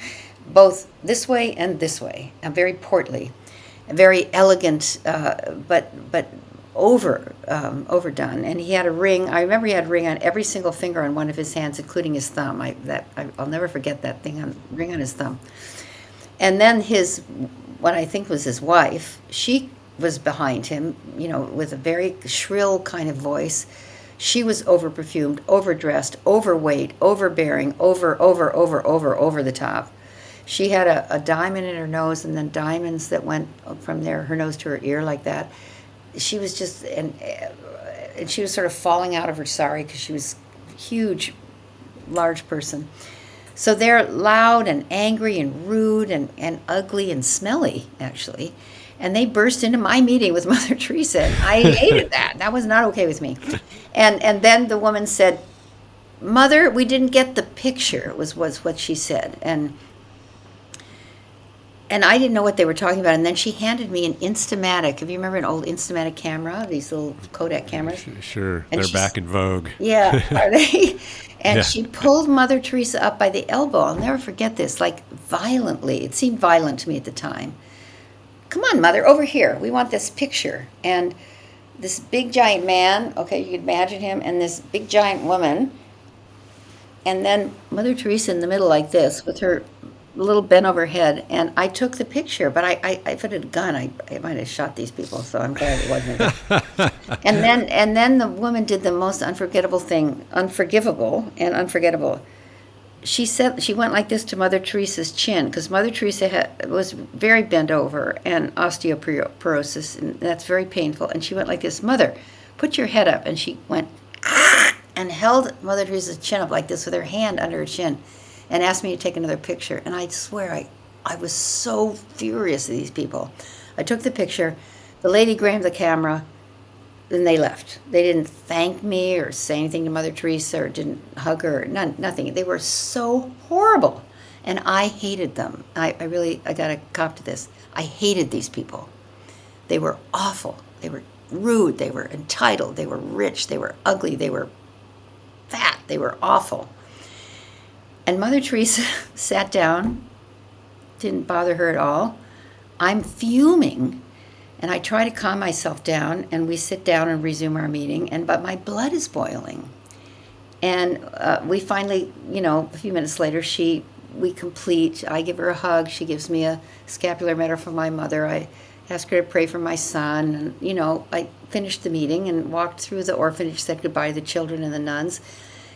both this way and this way, and very portly, and very elegant, but overdone. And he had a ring. I remember he had a ring on every single finger on one of his hands, including his thumb. I'll never forget that ring on his thumb. And then what I think was his wife, she was behind him, with a very shrill kind of voice. She was over-perfumed, overdressed, overweight, overbearing, over the top. She had a diamond in her nose, and then diamonds that went from her nose to her ear like that. She was just, and she was sort of falling out of her sari because she was a huge, large person. So they're loud and angry and rude and ugly and smelly, actually. And they burst into my meeting with Mother Teresa, and I hated that. That was not okay with me. And then the woman said, "Mother, we didn't get the picture," was what she said. And I didn't know what they were talking about. And then she handed me an Instamatic. Have you remember an old Instamatic camera? These little Kodak cameras? Sure. And they're back in vogue. Yeah, are they? And Yeah. she pulled Mother Teresa up by the elbow. I'll never forget this, like violently. It seemed violent to me at the time. "Come on, Mother, over here. We want this picture." And this big giant man, okay, you can imagine him, and this big giant woman. And then Mother Teresa in the middle like this with her little bent over head. And I took the picture, but if it had a gun, I might have shot these people, so I'm glad it wasn't a gun. And then the woman did the most unforgivable. She said, she went like this to Mother Teresa's chin, because Mother Teresa was very bent over and osteoporosis, and that's very painful. And she went like this, "Mother, put your head up." And she went and held Mother Teresa's chin up like this with her hand under her chin, and asked me to take another picture. And I swear, I was so furious at these people. I took the picture. The lady grabbed the camera, and they left. They didn't thank me or say anything to Mother Teresa or didn't hug her, nothing. They were so horrible, and I hated them. I got to cop to this. I hated these people. They were awful. They were rude. They were entitled. They were rich. They were ugly. They were fat. They were awful. And Mother Teresa sat down, didn't bother her at all. I'm fuming, and I try to calm myself down, and we sit down and resume our meeting, but my blood is boiling. And we finally, a few minutes later, we complete. I give her a hug. She gives me a scapular medal from my mother. I ask her to pray for my son. And, I finished the meeting and walked through the orphanage, said goodbye to the children and the nuns.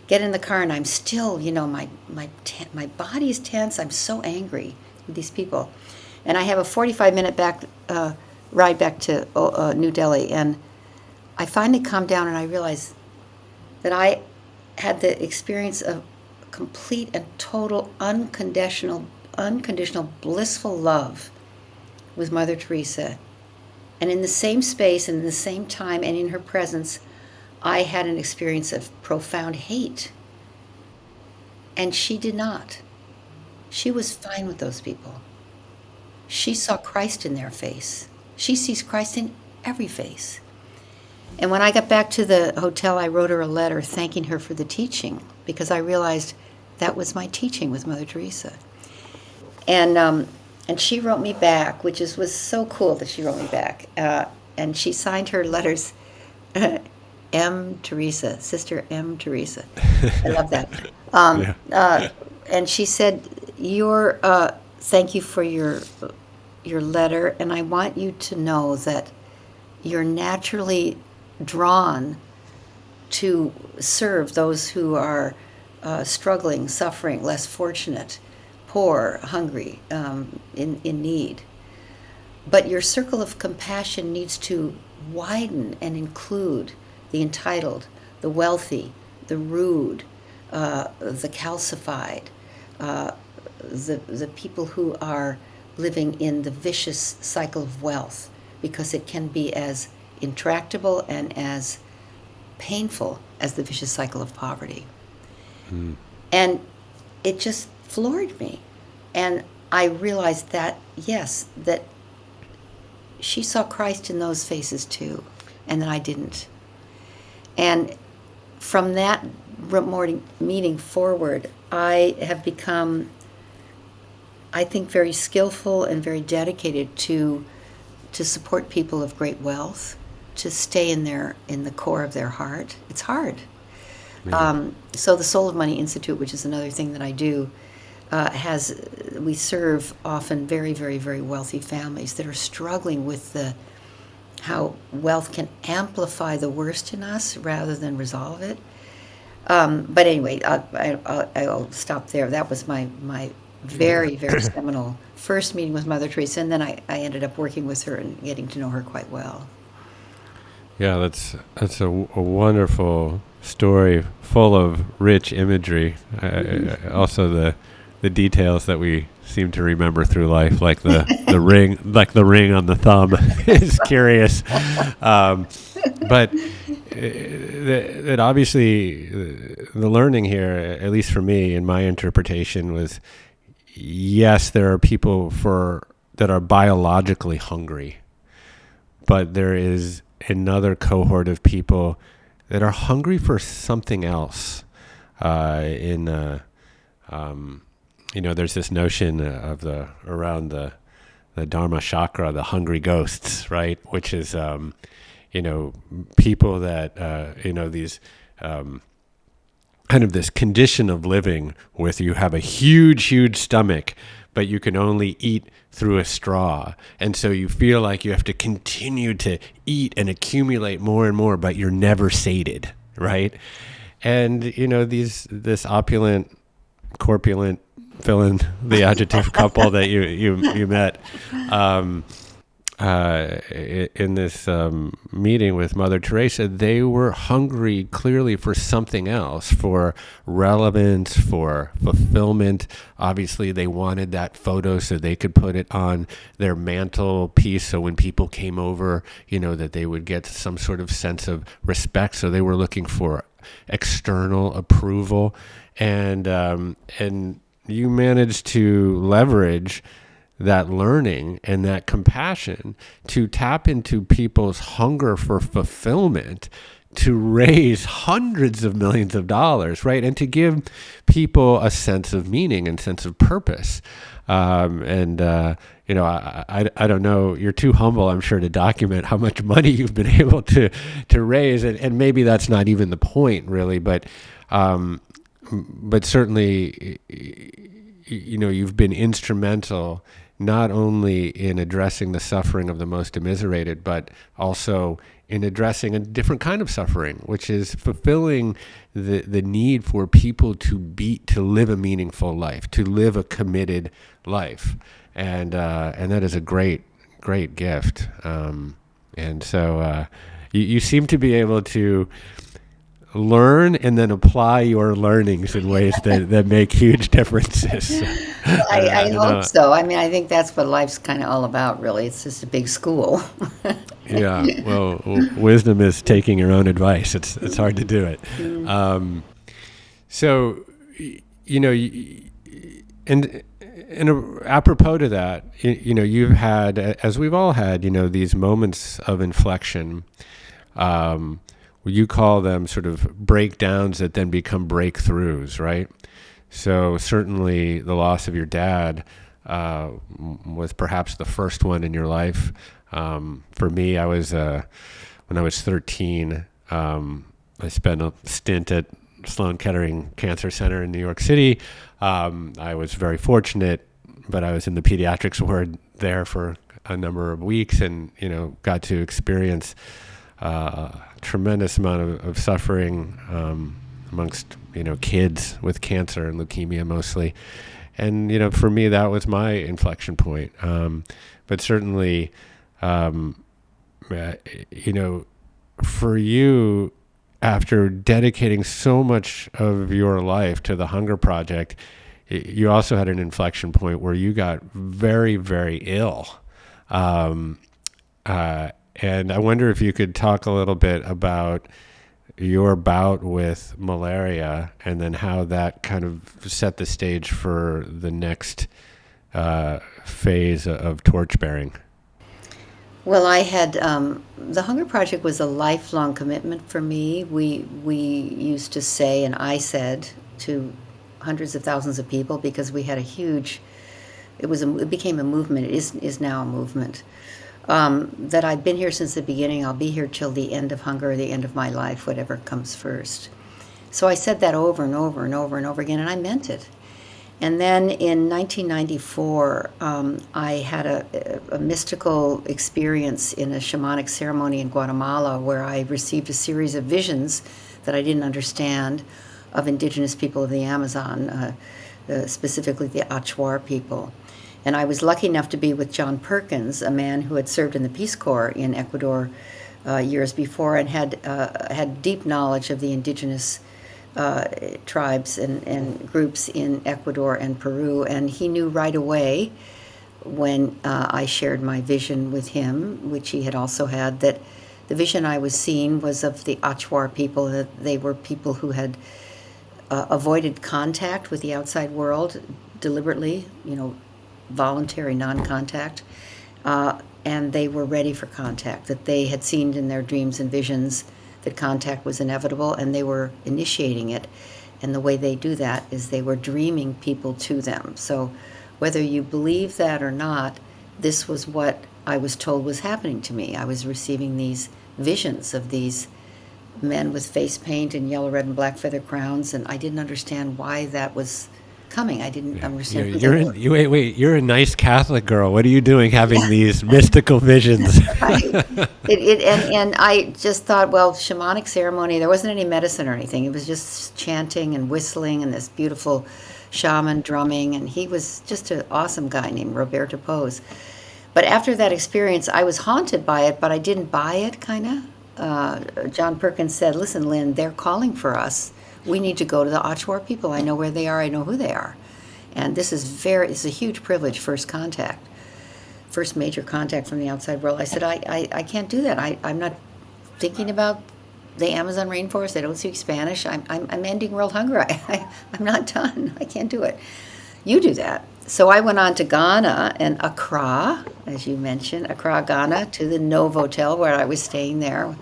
Get in the car, and I'm still, my body is tense. I'm so angry with these people. And I have a 45-minute ride back to New Delhi. And I finally calm down, and I realize that I had the experience of complete and total unconditional blissful love with Mother Teresa. And in the same space and in the same time and in her presence, I had an experience of profound hate. And she did not. She was fine with those people. She saw Christ in their face. She sees Christ in every face. And when I got back to the hotel, I wrote her a letter thanking her for the teaching, because I realized that was my teaching with Mother Teresa. And she wrote me back, which was so cool that she wrote me back. And she signed her letters M. Teresa, Sister M. Teresa. I love that. And she said, thank you for your your letter, and I want you to know that you're naturally drawn to serve those who are struggling, suffering, less fortunate, poor, hungry, in need. But your circle of compassion needs to widen and include the entitled, the wealthy, the rude, the calcified, the people who are living in the vicious cycle of wealth, because it can be as intractable and as painful as the vicious cycle of poverty. And it just floored me. And I realized that, yes, that she saw Christ in those faces too, and that I didn't. And from that morning meeting forward, I have become, I think, very skillful and very dedicated to support people of great wealth, to stay in the core of their heart. It's hard. So the Soul of Money Institute, which is another thing that I do, we serve often very, very, very wealthy families that are struggling with how wealth can amplify the worst in us rather than resolve it. But anyway, I'll stop there. That was my very, very seminal first meeting with Mother Teresa, and then I ended up working with her and getting to know her quite well. Yeah, that's a wonderful story, full of rich imagery. Also, the details that we seem to remember through life, like the ring on the thumb, is curious. But that obviously the learning here, at least for me, in my interpretation, was yes, there are people that are biologically hungry, but there is another cohort of people that are hungry for something else. There's this notion of around the Dharma chakra, the hungry ghosts, right? Which is, people that, these kind of this condition of living with you have a huge, huge stomach, but you can only eat through a straw. And so you feel like you have to continue to eat and accumulate more and more, but you're never sated, right? And, this opulent, corpulent, fill in the adjective couple that you met in this meeting with Mother Teresa, they were hungry clearly for something else, for relevance, for fulfillment. Obviously, they wanted that photo so they could put it on their mantelpiece, so when people came over, that they would get some sort of sense of respect. So they were looking for external approval, and you managed to leverage that learning and that compassion to tap into people's hunger for fulfillment, to raise hundreds of millions of dollars, right? And to give people a sense of meaning and sense of purpose. I don't know, you're too humble, I'm sure, to document how much money you've been able to raise. And maybe that's not even the point, really, but certainly, you've been instrumental not only in addressing the suffering of the most immiserated, but also in addressing a different kind of suffering, which is fulfilling the need for people to live a meaningful life, to live a committed life, and that is a great gift. And so you seem to be able to learn and then apply your learnings in ways that make huge differences. I hope so. I mean, I think that's what life's kind of all about, really. It's just a big school. Yeah. Well, wisdom is taking your own advice. It's hard to do it. So, and apropos to that, you've had, as we've all had, these moments of inflection. You call them sort of breakdowns that then become breakthroughs, right? So certainly the loss of your dad was perhaps the first one in your life. For me, when I was 13, I spent a stint at Sloan Kettering Cancer Center in New York City. I was very fortunate, but I was in the pediatrics ward there for a number of weeks, and got to experience a tremendous amount of suffering amongst kids with cancer and leukemia mostly. And for me, that was my inflection point. But certainly, for you, after dedicating so much of your life to the Hunger Project, you also had an inflection point where you got very, very ill. And I wonder if you could talk a little bit about your bout with malaria and then how that kind of set the stage for the next phase of torchbearing. Well, I had the Hunger Project was a lifelong commitment for me. We used to say, and I said to hundreds of thousands of people, because we had a huge. It became a movement. It is now a movement. That I've been here since the beginning. I'll be here till the end of hunger, or the end of my life, whatever comes first. So I said that over and over and over and over again, and I meant it. And then in 1994, I had a mystical experience in a shamanic ceremony in Guatemala where I received a series of visions that I didn't understand of indigenous people of the Amazon, specifically the Achuar people. And I was lucky enough to be with John Perkins, a man who had served in the Peace Corps in Ecuador years before and had deep knowledge of the indigenous tribes and groups in Ecuador and Peru. And he knew right away when I shared my vision with him, which he had also had, that the vision I was seeing was of the Achuar people, that they were people who had avoided contact with the outside world deliberately, voluntary non-contact, and they were ready for contact, that they had seen in their dreams and visions that contact was inevitable, and they were initiating it. And the way they do that is they were dreaming people to them. So whether you believe that or not, this was what I was told was happening to me. I was receiving these visions of these men with face paint and yellow, red, and black feather crowns, and I didn't understand why that was coming. I didn't understand. You're a nice Catholic girl. What are you doing having these mystical visions? Right. And I just thought, well, shamanic ceremony, there wasn't any medicine or anything. It was just chanting and whistling and this beautiful shaman drumming, and he was just an awesome guy named Roberto Pose. But after that experience, I was haunted by it, but I didn't buy it, kind of. John Perkins said, listen, Lynn, they're calling for us. We need to go to the Achuar people. I know where they are. I know who they are. And this is it's a huge privilege, first major contact from the outside world. I said, I can't do that. I'm not thinking about the Amazon rainforest. I don't speak Spanish. I'm ending world hunger. I'm not done. I can't do it. You do that. So I went on to Ghana and Accra, as you mentioned, Accra, Ghana, to the Novotel where I was staying there,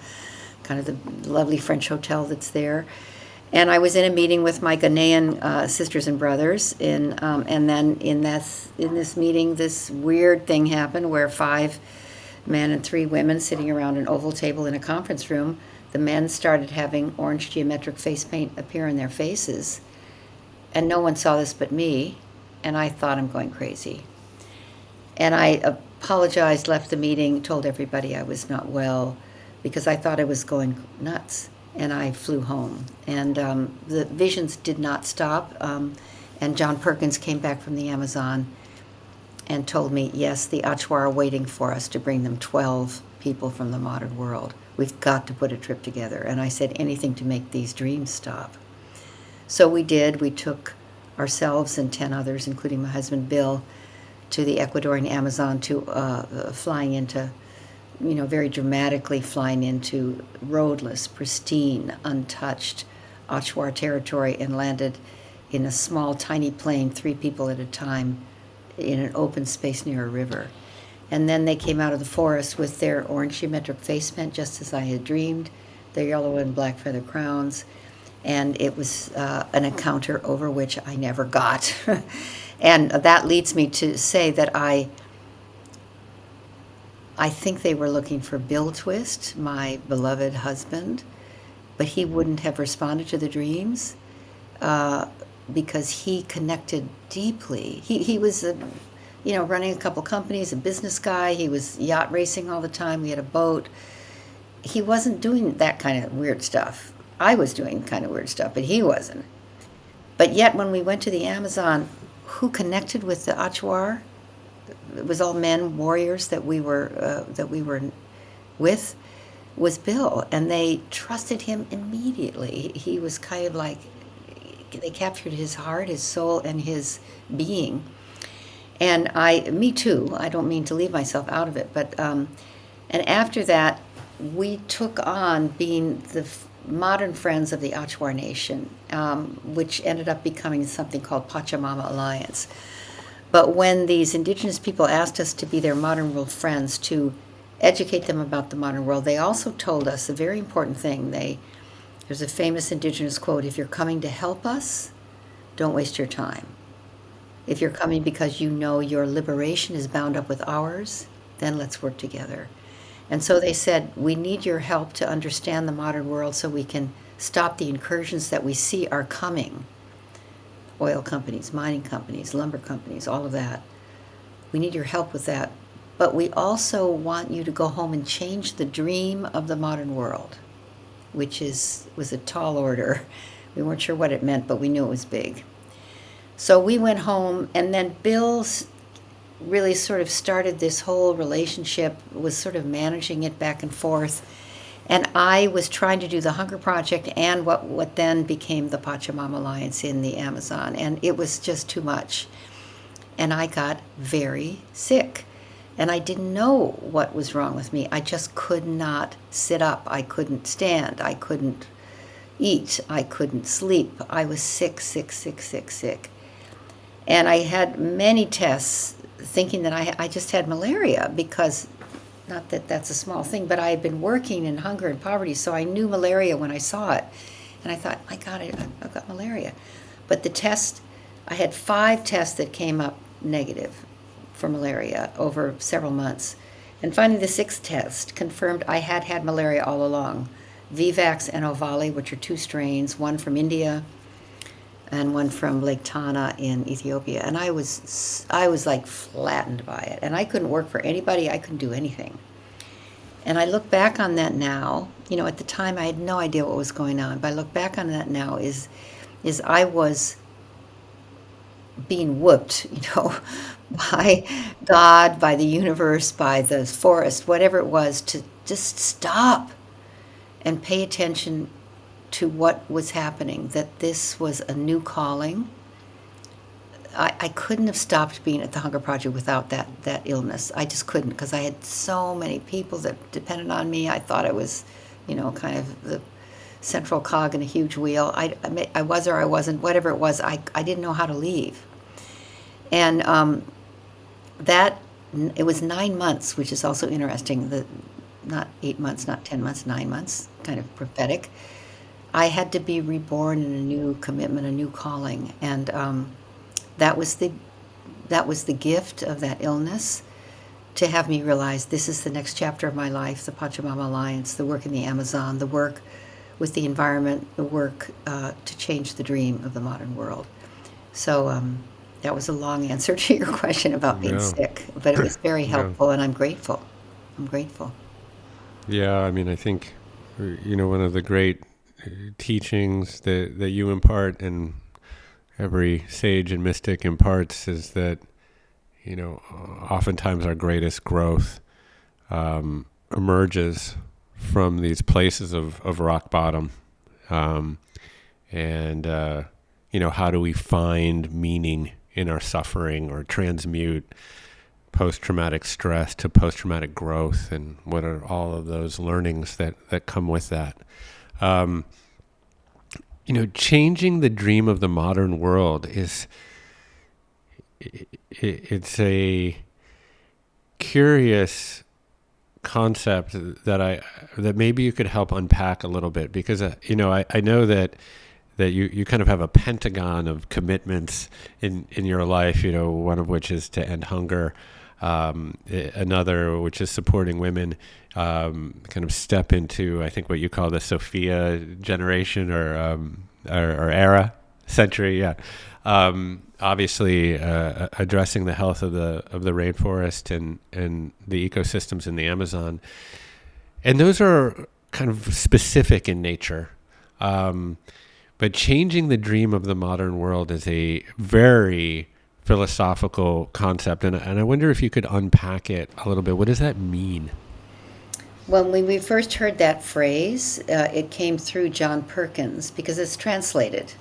kind of the lovely French hotel that's there. And I was in a meeting with my Ghanaian sisters and brothers, and then in this meeting, this weird thing happened where 5 men and 3 women sitting around an oval table in a conference room. The men started having orange geometric face paint appear in their faces, and no one saw this but me, and I thought, I'm going crazy. And I apologized, left the meeting, told everybody I was not well, because I thought I was going nuts. And I flew home. And the visions did not stop. And John Perkins came back from the Amazon and told me, yes, the Achuar are waiting for us to bring them 12 people from the modern world. We've got to put a trip together. And I said, anything to make these dreams stop. So we did. We took ourselves and 10 others, including my husband Bill, to the Ecuadorian Amazon, to flying into, very dramatically flying into roadless, pristine, untouched Achuar territory, and landed in a small, tiny plane, 3 people at a time, in an open space near a river. And then they came out of the forest with their orange geometric face paint, just as I had dreamed, their yellow and black feather crowns, and it was an encounter over which I never got. And that leads me to say that I think they were looking for Bill Twist, my beloved husband, but he wouldn't have responded to the dreams because he connected deeply. He was running a couple companies, a business guy. He was yacht racing all the time. We had a boat. He wasn't doing that kind of weird stuff. I was doing kind of weird stuff, but he wasn't. But yet, when we went to the Amazon, who connected with the Achuar? It was all men, warriors that we were with, was Bill, and they trusted him immediately. He was kind of like, they captured his heart, his soul, and his being. And me too. I don't mean to leave myself out of it, but and after that, we took on being the modern friends of the Achuar Nation, which ended up becoming something called Pachamama Alliance. But when these indigenous people asked us to be their modern world friends, to educate them about the modern world, they also told us a very important thing. There's a famous indigenous quote: if you're coming to help us, don't waste your time. If you're coming because you know your liberation is bound up with ours, then let's work together. And so they said, we need your help to understand the modern world so we can stop the incursions that we see are coming. Oil companies, mining companies, lumber companies, all of that. We need your help with that. But we also want you to go home and change the dream of the modern world, which was a tall order. We weren't sure what it meant, but we knew it was big. So we went home, and then Bill really sort of started this whole relationship, was sort of managing it back and forth. And I was trying to do the Hunger Project and what then became the Pachamama Alliance in the Amazon. And it was just too much. And I got very sick. And I didn't know what was wrong with me. I just could not sit up. I couldn't stand. I couldn't eat. I couldn't sleep. I was sick. And I had many tests thinking that I just had malaria, because, not that that's a small thing, but I had been working in hunger and poverty, so I knew malaria when I saw it. And I thought, I got it, I've got malaria. But the test, I had 5 tests that came up negative for malaria over several months. And finally, the 6th test confirmed I had malaria all along. Vivax and Ovale, which are 2 strains, one from India and one from Lake Tana in Ethiopia. And I was like flattened by it. And I couldn't work for anybody. I couldn't do anything. And I look back on that now. At the time I had no idea what was going on. But I look back on that now is I was being whooped, by God, by the universe, by the forest, whatever it was, to just stop and pay attention to what was happening, that this was a new calling. I couldn't have stopped being at the Hunger Project without that illness. I just couldn't, because I had so many people that depended on me. I thought I was, kind of the central cog in a huge wheel. I was or I wasn't, whatever it was, I didn't know how to leave. And it was 9 months, which is also interesting, not 8 months, not 10 months, 9 months, kind of prophetic. I had to be reborn in a new commitment, a new calling, and that was the gift of that illness, to have me realize this is the next chapter of my life, the Pachamama Alliance, the work in the Amazon, the work with the environment, the work to change the dream of the modern world. So that was a long answer to your question about being sick, but it was very helpful, and I'm grateful. Yeah, I think, one of the great teachings that you impart, and every sage and mystic imparts, is that oftentimes our greatest growth emerges from these places of rock bottom, and how do we find meaning in our suffering, or transmute post-traumatic stress to post-traumatic growth, and what are all of those learnings that come with that. Changing the dream of the modern world it's a curious concept that maybe you could help unpack a little bit, because I know that you kind of have a pentagon of commitments in your life, one of which is to end hunger, another which is supporting women, kind of step into, I think, what you call the Sophia generation, or era, century, yeah. obviously addressing the health of the rainforest and the ecosystems in the Amazon. And those are kind of specific in nature. But changing the dream of the modern world is a very philosophical concept. And I wonder if you could unpack it a little bit. What does that mean? Well, when we first heard that phrase, it came through John Perkins because it's translated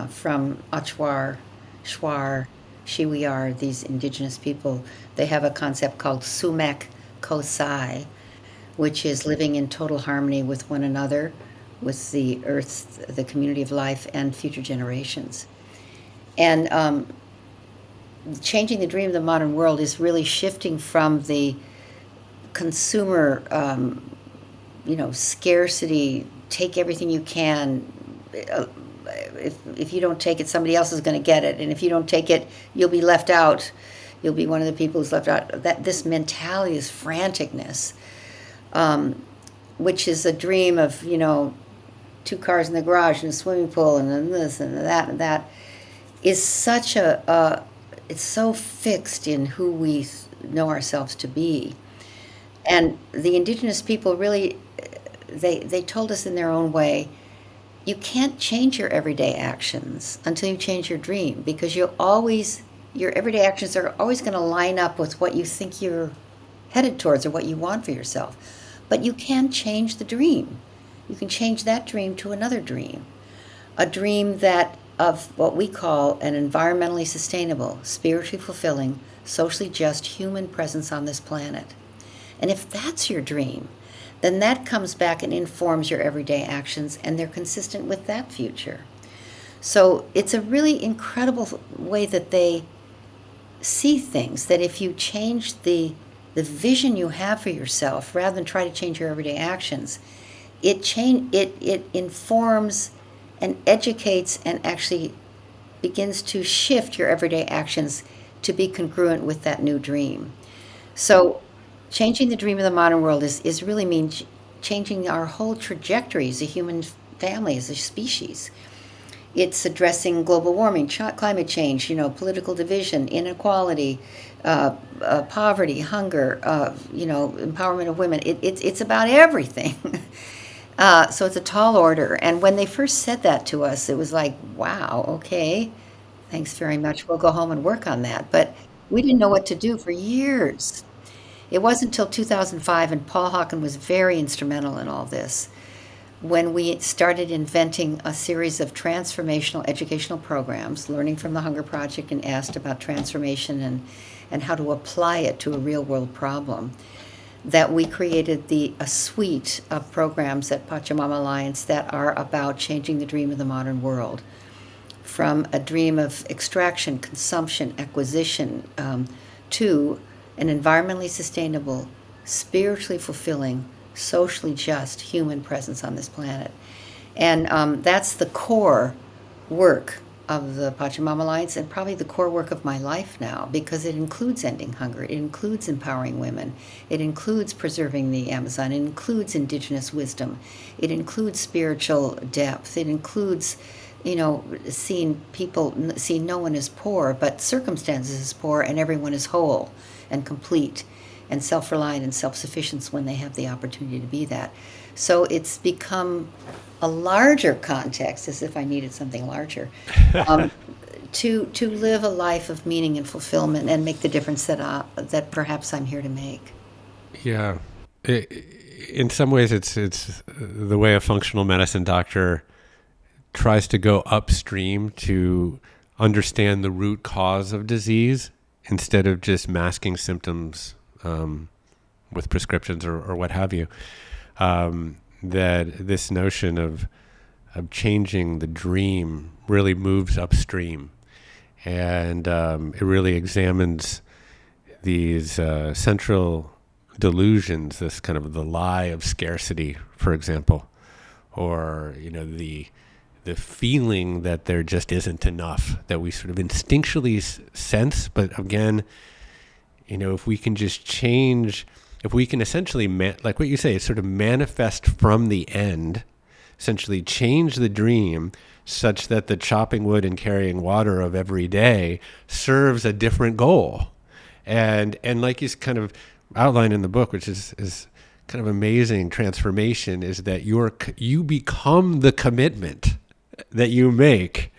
from Achwar, Shwar, Shiwiar, these indigenous people. They have a concept called Sumek Kosai, which is living in total harmony with one another, with the earth, the community of life, and future generations. And changing the dream of the modern world is really shifting from the consumer, scarcity, take everything you can. If you don't take it, somebody else is going to get it. And if you don't take it, you'll be left out. You'll be one of the people who's left out. This mentality, this franticness, which is a dream of, 2 cars in the garage and a swimming pool and then this and that, is such it's so fixed in who we know ourselves to be. And the indigenous people really, they told us in their own way, you can't change your everyday actions until you change your dream, because your everyday actions are always going to line up with what you think you're headed towards or what you want for yourself. But you can change the dream. You can change that dream to another dream, a dream that of what we call an environmentally sustainable, spiritually fulfilling, socially just human presence on this planet. And if that's your dream, then that comes back and informs your everyday actions, and they're consistent with that future. So it's a really incredible way that they see things, that if you change the vision you have for yourself, rather than try to change your everyday actions, it informs and educates and actually begins to shift your everyday actions to be congruent with that new dream. So changing the dream of the modern world is really means changing our whole trajectory as a human family, as a species. It's addressing global warming, climate change, political division, inequality, poverty, hunger, empowerment of women. It's about everything. So it's a tall order. And when they first said that to us, it was like, wow, okay, thanks very much. We'll go home and work on that. But we didn't know what to do for years. It wasn't until 2005, and Paul Hawken was very instrumental in all this, when we started inventing a series of transformational educational programs, learning from the Hunger Project, and asked about transformation and how to apply it to a real world problem, that we created a suite of programs at Pachamama Alliance that are about changing the dream of the modern world, from a dream of extraction, consumption, acquisition, to an environmentally sustainable, spiritually fulfilling, socially just human presence on this planet. And that's the core work of the Pachamama Alliance, and probably the core work of my life now, because it includes ending hunger, it includes empowering women, it includes preserving the Amazon, it includes indigenous wisdom, it includes spiritual depth, it includes seeing no one as poor, but circumstances as poor, and everyone is whole and complete and self-reliant and self-sufficient when they have the opportunity to be that. So it's become a larger context, as if I needed something larger, to live a life of meaning and fulfillment and make the difference that perhaps I'm here to make. Yeah. In some ways, it's the way a functional medicine doctor tries to go upstream to understand the root cause of disease instead of just masking symptoms with prescriptions or what have you. That this notion of changing the dream really moves upstream, and it really examines these central delusions, this kind of the lie of scarcity, for example, or the feeling that there just isn't enough, that we sort of instinctually sense. But again, if we can just change, if we can essentially, like what you say, sort of manifest from the end, essentially change the dream such that the chopping wood and carrying water of every day serves a different goal. And like you kind of outline in the book, which is kind of amazing transformation, is that you become the commitment that you make.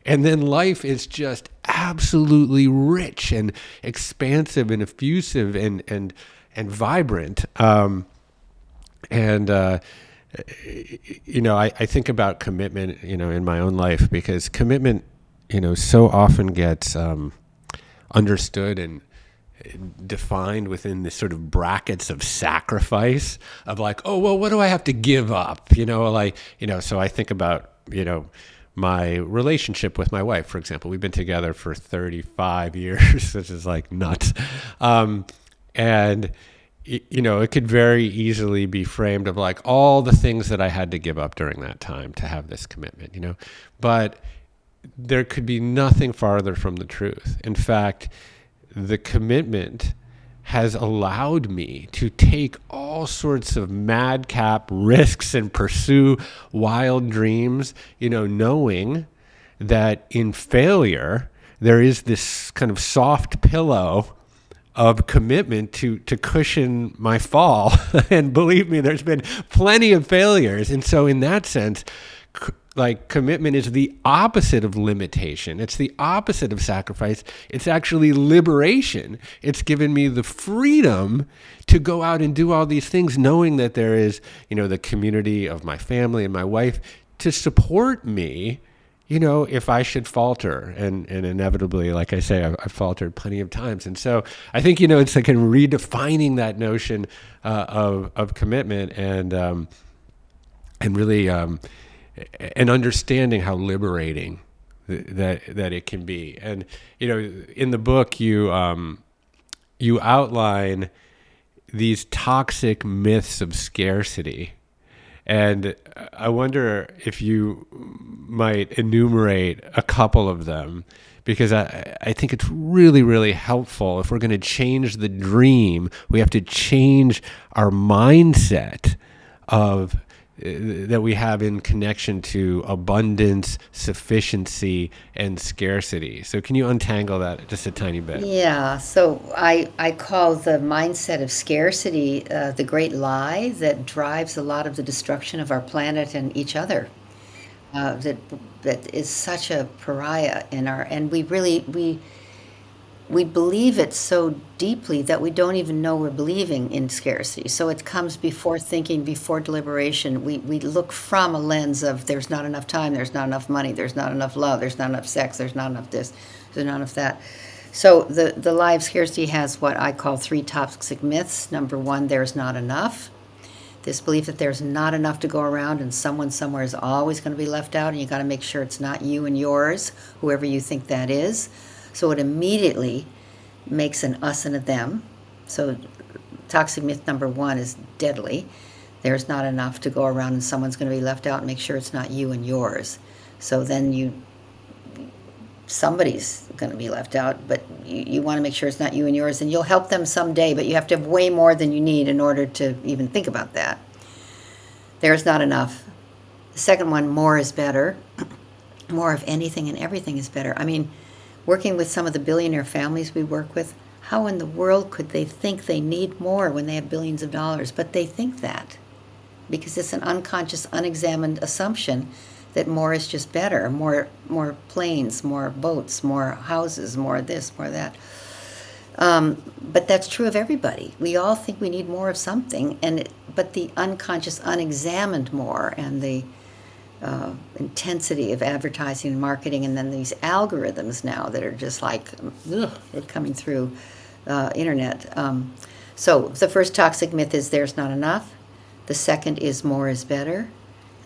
And then life is just absolutely rich and expansive and effusive and vibrant. I think about commitment, in my own life, because commitment, so often gets understood and defined within this sort of brackets of sacrifice of like, oh, well, what do I have to give up? So I think about, my relationship with my wife, for example. We've been together for 35 years, which is like nuts. And it could very easily be framed of like all the things that I had to give up during that time to have this commitment, but there could be nothing farther from the truth. In fact, the commitment has allowed me to take all sorts of madcap risks and pursue wild dreams, knowing that in failure, there is this kind of soft pillow of commitment to cushion my fall. And believe me, there's been plenty of failures. And so in that sense, commitment is the opposite of limitation. It's the opposite of sacrifice. It's actually liberation. It's given me the freedom to go out and do all these things, knowing that there is, the community of my family and my wife to support me, if I should falter. And inevitably, like I say, I've faltered plenty of times. And so I think, it's like redefining that notion of commitment and really and understanding how liberating that it can be. And in the book you outline these toxic myths of scarcity, and I wonder if you might enumerate a couple of them, because I think it's really, really helpful. If we're going to change the dream, we have to change our mindset of that we have in connection to abundance, sufficiency, and scarcity. So can you untangle that just a tiny bit? Yeah, so I call the mindset of scarcity the great lie that drives a lot of the destruction of our planet and each other. That is such a pariah in our, and we believe it so deeply that we don't even know we're believing in scarcity. So it comes before thinking, before deliberation. We look from a lens of there's not enough time, there's not enough money, there's not enough love, there's not enough sex, there's not enough this, there's not enough that. So the lie of scarcity has what I call 3 toxic myths. Number 1, there's not enough. This belief that there's not enough to go around and someone somewhere is always going to be left out, and you got to make sure it's not you and yours, whoever you think that is. So it immediately makes an us and a them. So toxic myth number 1 is deadly. There's not enough to go around and someone's going to be left out, and make sure it's not you and yours. So then somebody's going to be left out, but you want to make sure it's not you and yours, and you'll help them someday, but you have to have way more than you need in order to even think about that. There's not enough. The second one, more is better. More of anything and everything is better. I mean, working with some of the billionaire families we work with, how in the world could they think they need more when they have billions of dollars? But they think that because it's an unconscious, unexamined assumption that more is just better. More planes, more boats, more houses, more this, more that. But that's true of everybody. We all think we need more of something, but the unconscious, unexamined more, and the intensity of advertising and marketing, and then these algorithms now that are just like they're coming through internet. So the first toxic myth is there's not enough. The second is more is better.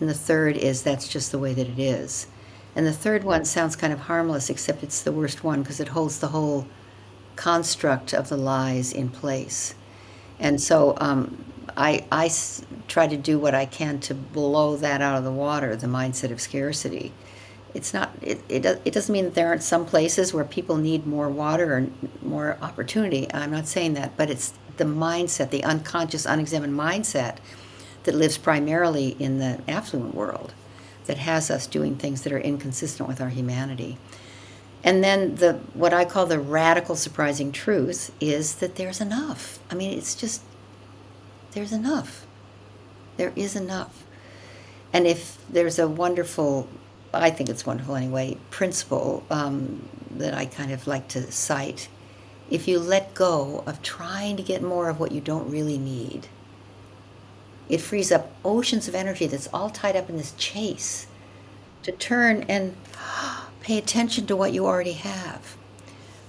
And the third is that's just the way that it is. And the third one sounds kind of harmless, except it's the worst one because it holds the whole construct of the lies in place. And so I try to do what I can to blow that out of the water, the mindset of scarcity. It's not. It doesn't mean that there aren't some places where people need more water or more opportunity. I'm not saying that, but it's the mindset, the unconscious, unexamined mindset that lives primarily in the affluent world, that has us doing things that are inconsistent with our humanity. And then what I call the radical surprising truth is that there's enough. I mean, it's just, there's enough. There is enough. And if there's a wonderful, I think it's wonderful anyway, principle that I kind of like to cite, if you let go of trying to get more of what you don't really need, it frees up oceans of energy that's all tied up in this chase to turn and pay attention to what you already have.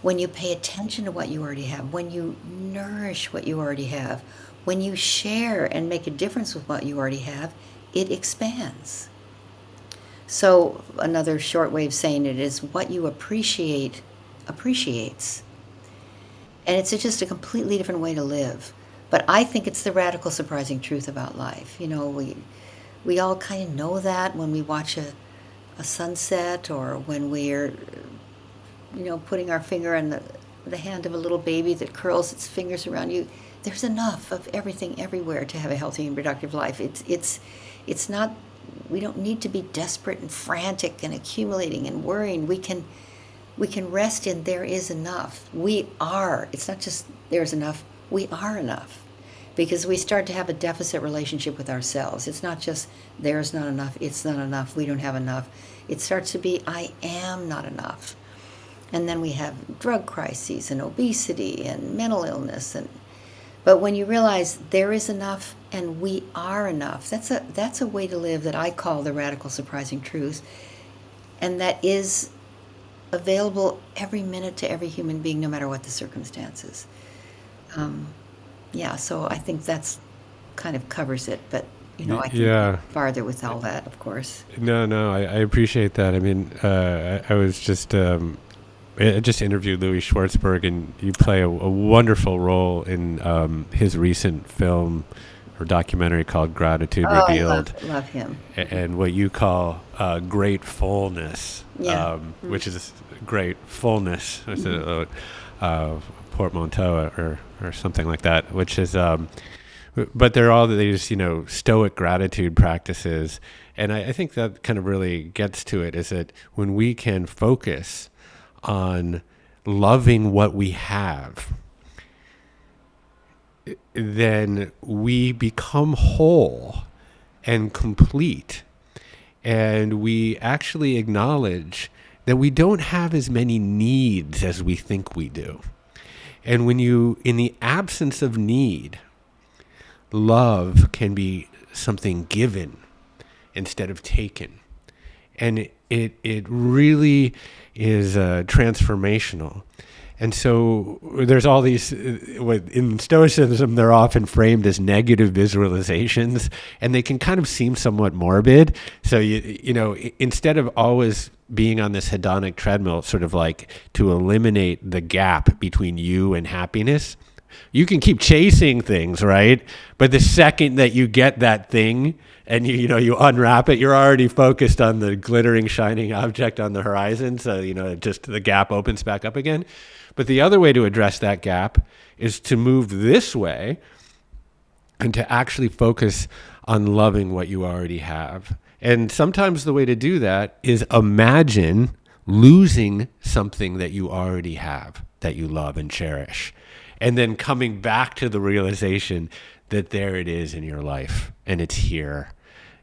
When you pay attention to what you already have, when you nourish what you already have, when you share and make a difference with what you already have, it expands. So another short way of saying it is what you appreciate appreciates. And it's just a completely different way to live. But I think it's the radical surprising truth about life. You know, we all kind of know that when we watch a sunset, or when we're, you know, putting our finger on the hand of a little baby that curls its fingers around you. There's enough of everything everywhere to have a healthy and productive life. It's not, we don't need to be desperate and frantic and accumulating and worrying. We can rest in there is enough. We are. It's not just there's enough. We are enough. Because we start to have a deficit relationship with ourselves. It's not just there's not enough, it's not enough, we don't have enough. It starts to be I am not enough. And then we have drug crises and obesity and mental illness. But when you realize there is enough and we are enough, that's a way to live that I call the radical surprising truth. And that is available every minute to every human being, no matter what the circumstances. Yeah, so I think that's kind of covers it, but you know, I can go farther with all that, of course. No, I appreciate that. I mean, I was just I just interviewed Louis Schwartzberg, and you play a wonderful role in his recent film or documentary called Gratitude Revealed. I love him. And what you call great fullness, which is great fullness. It's a portmanteau or something like that, which is, but they're all these, you know, stoic gratitude practices. And I think that kind of really gets to it, is that when we can focus on loving what we have, then we become whole and complete. And we actually acknowledge that we don't have as many needs as we think we do. And when you, in the absence of need, love can be something given instead of taken. And it really is transformational. And so there's all these, in Stoicism, they're often framed as negative visualizations, and they can kind of seem somewhat morbid. So, you know, instead of always being on this hedonic treadmill, sort of like to eliminate the gap between you and happiness, you can keep chasing things, right? But the second that you get that thing and you unwrap it, you're already focused on the glittering, shining object on the horizon. So, just the gap opens back up again. But the other way to address that gap is to move this way and to actually focus on loving what you already have. And sometimes the way to do that is imagine losing something that you already have, that you love and cherish, and then coming back to the realization that there it is in your life and it's here.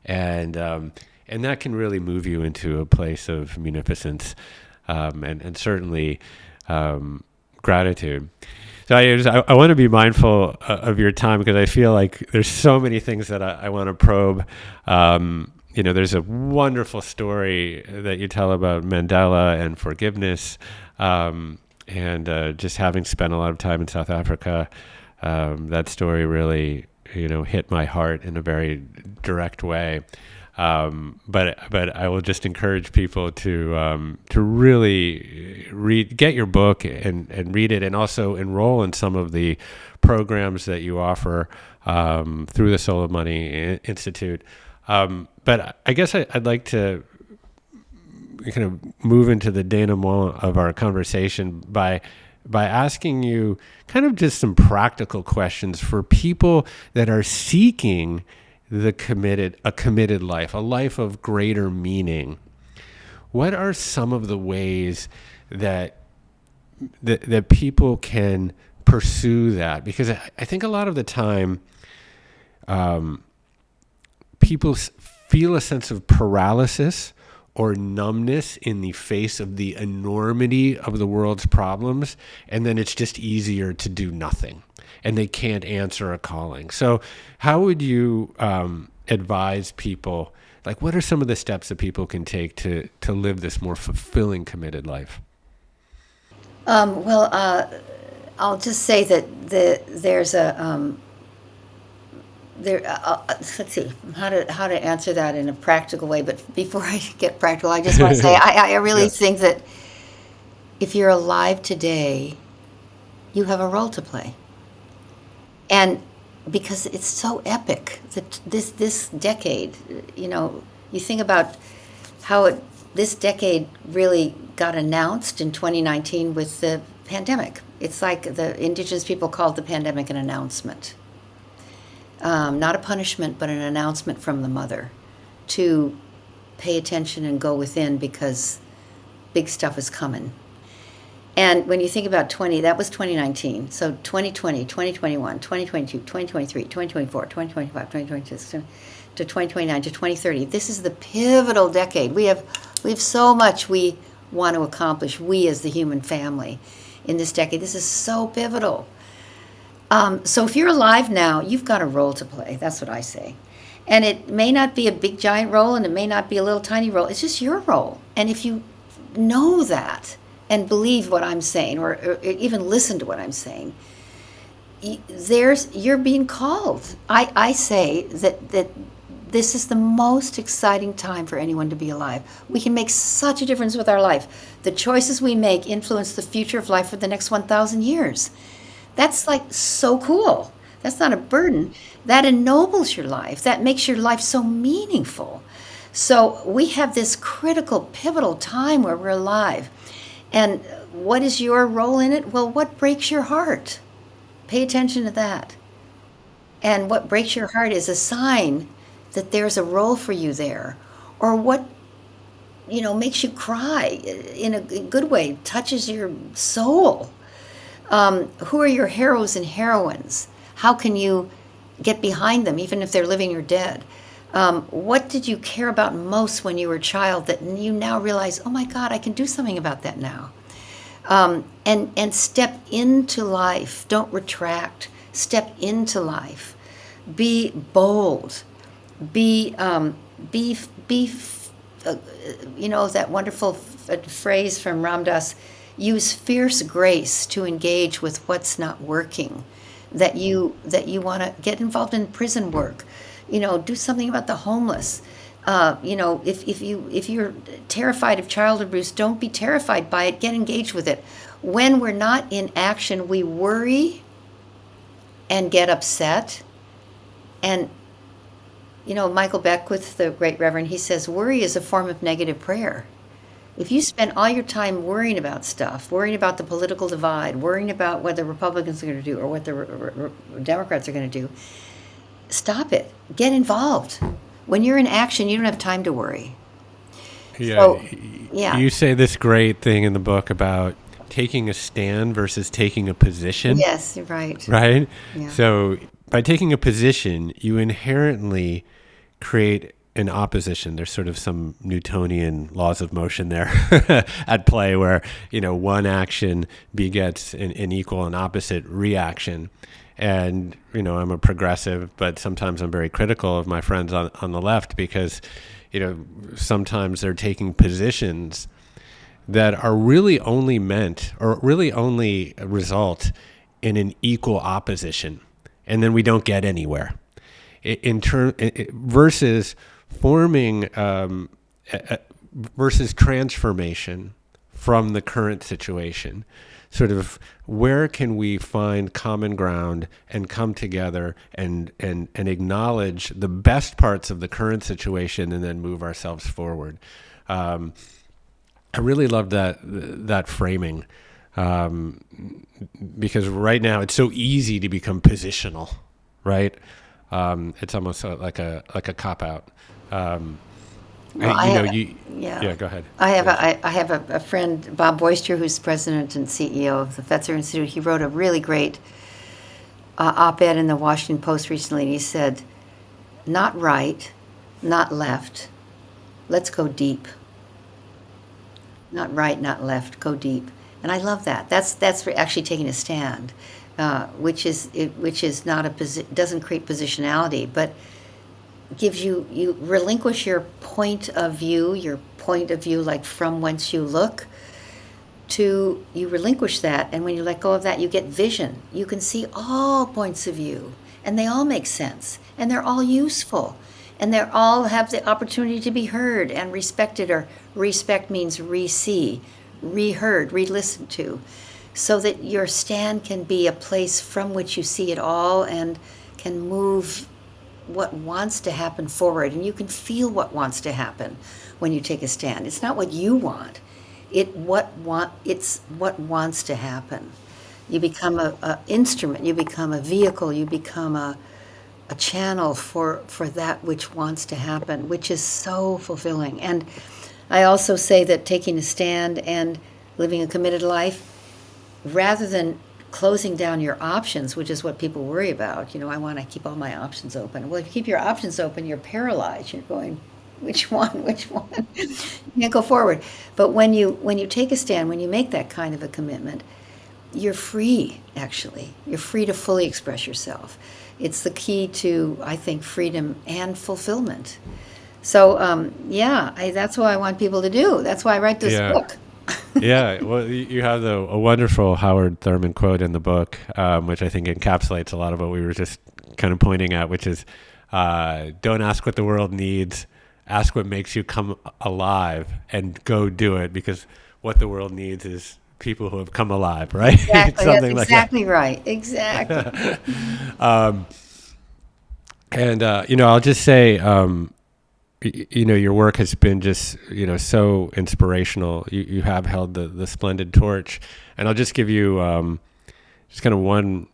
And that can really move you into a place of munificence and certainly gratitude. So I want to be mindful of your time, because I feel like there's so many things that I want to probe. There's a wonderful story that you tell about Mandela and forgiveness, and just having spent a lot of time in South Africa, that story really, hit my heart in a very direct way. But I will just encourage people to really get your book and read it, and also enroll in some of the programs that you offer through the Soul of Money Institute. But I guess I'd like to kind of move into the denouement of our conversation by asking you kind of just some practical questions for people that are seeking a committed life, a life of greater meaning, what are some of the ways that people can pursue that? Because I think a lot of the time, people feel a sense of paralysis or numbness in the face of the enormity of the world's problems, and then it's just easier to do nothing, and they can't answer a calling. So how would you advise people, like what are some of the steps that people can take to live this more fulfilling, committed life? I'll just say that there's a let's see how to answer that in a practical way. But before I get practical, I just want to say I really think that if you're alive today, you have a role to play, and because it's so epic that this decade, you think about how this decade really got announced in 2019 with the pandemic. It's like the indigenous people called the pandemic an announcement. Not a punishment, but an announcement from the mother to pay attention and go within because big stuff is coming. And when you think about that was 2019. So 2020, 2021, 2022, 2023, 2024, 2025, 2026, to 2029, to 2030. This is the pivotal decade. We have so much we want to accomplish, we as the human family in this decade. This is so pivotal. So if you're alive now, you've got a role to play. That's what I say. And it may not be a big giant role, and it may not be a little tiny role. It's just your role. And if you know that and believe what I'm saying, or even listen to what I'm saying, you're being called. I say that this is the most exciting time for anyone to be alive. We can make such a difference with our life. The choices we make influence the future of life for the next 1,000 years. That's like so cool. That's not a burden. That ennobles your life. That makes your life so meaningful. So we have this critical, pivotal time where we're alive. And what is your role in it? Well, what breaks your heart? Pay attention to that. And what breaks your heart is a sign that there's a role for you there. Or what, makes you cry in a good way, touches your soul. Who are your heroes and heroines? How can you get behind them, even if they're living or dead? What did you care about most when you were a child that you now realize, oh my God, I can do something about that now? And step into life. Don't retract. Step into life. Be bold. Be that wonderful phrase from Ram Dass, use fierce grace to engage with what's not working, that you want to get involved in prison work, do something about the homeless. If you're terrified of child abuse, don't be terrified by it, get engaged with it. When we're not in action, we worry and get upset. And Michael Beckwith, the great reverend, he says worry is a form of negative prayer. If you spend all your time worrying about stuff, worrying about the political divide, worrying about what the Republicans are going to do or what the Democrats are going to do, stop it. Get involved. When you're in action, you don't have time to worry. Yeah. You say this great thing in the book about taking a stand versus taking a position. Yes, you're right. Right? Yeah. So by taking a position, you inherently create an opposition. There's sort of some Newtonian laws of motion there at play where, one action begets an equal and opposite reaction. And, I'm a progressive, but sometimes I'm very critical of my friends on the left because, sometimes they're taking positions that are really only meant or really only result in an equal opposition. And then we don't get anywhere. Versus forming versus transformation from the current situation. Sort of where can we find common ground and come together and acknowledge the best parts of the current situation and then move ourselves forward. I really love that framing because right now it's so easy to become positional, right? it's almost like a cop out. Well, Yeah, go ahead. I have a friend, Bob Boyster, who's president and CEO of the Fetzer Institute. He wrote a really great op-ed in the Washington Post recently, and he said, "Not right, not left. Let's go deep. Not right, not left. Go deep." And I love that. That's for actually taking a stand, which is not doesn't create positionality, but gives you relinquish your point of view like from whence you look, to you relinquish that, and when you let go of that, you get vision. You can see all points of view, and they all make sense, and they're all useful, and they all have the opportunity to be heard and respected, or respect means re-see, re-heard, re-listened to, so that your stand can be a place from which you see it all and can move what wants to happen forward. And you can feel what wants to happen when you take a stand. It's not what you want. It's what wants to happen. You become a instrument, you become a vehicle, you become a channel for that which wants to happen, which is so fulfilling. And I also say that taking a stand and living a committed life, rather than closing down your options, which is what people worry about. I want to keep all my options open. Well, if you keep your options open, you're paralyzed. You're going, which one? You can't go forward. But when you take a stand, when you make that kind of a commitment, you're free, actually. You're free to fully express yourself. It's the key to, I think, freedom and fulfillment. So, that's what I want people to do. That's why I write this book. Yeah, well, you have a wonderful Howard Thurman quote in the book, which I think encapsulates a lot of what we were just kind of pointing at, which is, don't ask what the world needs, ask what makes you come alive, and go do it, because what the world needs is people who have come alive, right? Exactly, that's exactly right. Exactly. I'll just say, your work has been just, so inspirational. You have held the splendid torch. And I'll just give you just kind of one